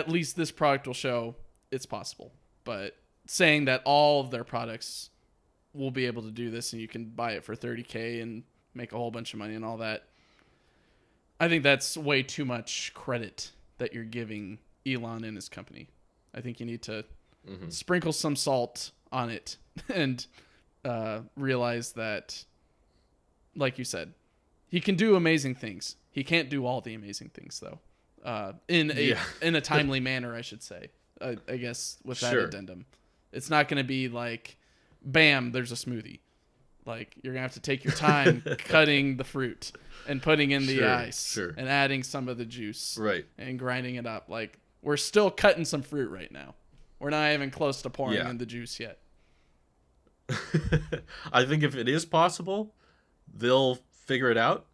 least this product will show it's possible. But saying that all of their products will be able to do this and you can buy it for $30K and make a whole bunch of money and all that, I think that's way too much credit that you're giving Elon and his company. I think you need to sprinkle some salt on it and realize that, like you said, he can do amazing things. He can't do all the amazing things, though. In a timely manner, I should say. I guess with that addendum, it's not going to be like, bam, there's a smoothie. Like you're gonna have to take your time cutting the fruit and putting in the ice and adding some of the juice, and grinding it up. Like we're still cutting some fruit right now. We're not even close to pouring in the juice yet. I think if it is possible, they'll figure it out,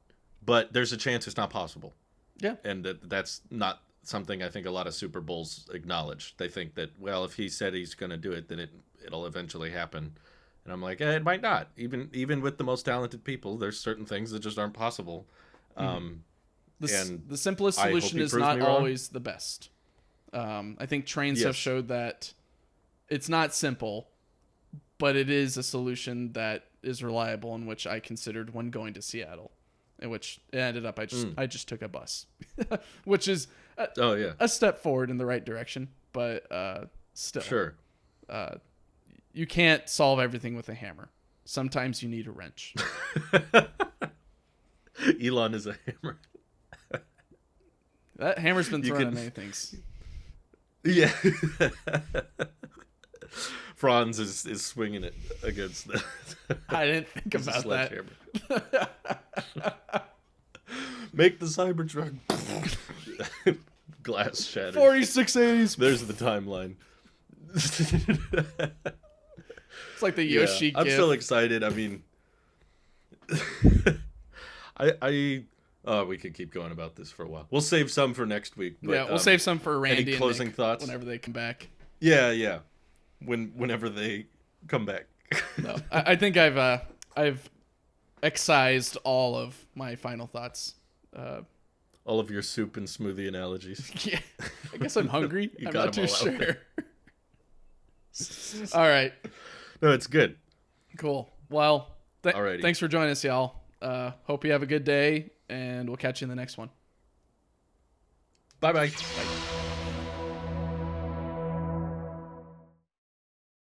but there's a chance it's not possible. Yeah. And that's not something I think a lot of Super Bowls acknowledge. They think that, well, if he said he's going to do it, then it'll eventually happen. And I'm like, it might not. Even with the most talented people, there's certain things that just aren't possible. The simplest solution is not always the best. I think trains have showed that it's not simple, but it is a solution that is reliable, in which I considered when going to Seattle, in which it ended up I just took a bus, which is a step forward in the right direction, but still. You can't solve everything with a hammer. Sometimes you need a wrench. Elon is a hammer. That hammer's been thrown at many things. Yeah. Franz is swinging it against the... I didn't think about that. Make the Cybertruck. Glass shattered. 4680s. There's the timeline. It's like the Yoshi I'm gif. still excited. I mean, we could keep going about this for a while. We'll save some for next week. But, we'll save some for Randy any closing and Nick thoughts whenever they come back. Yeah. Whenever they come back. No, I think I've excised all of my final thoughts. All of your soup and smoothie analogies. Yeah, I guess I'm hungry. I'm not too sure. All right. No, it's good. Cool. Well, Alrighty. Thanks for joining us, y'all. Hope you have a good day, and we'll catch you in the next one. Bye-bye. Bye.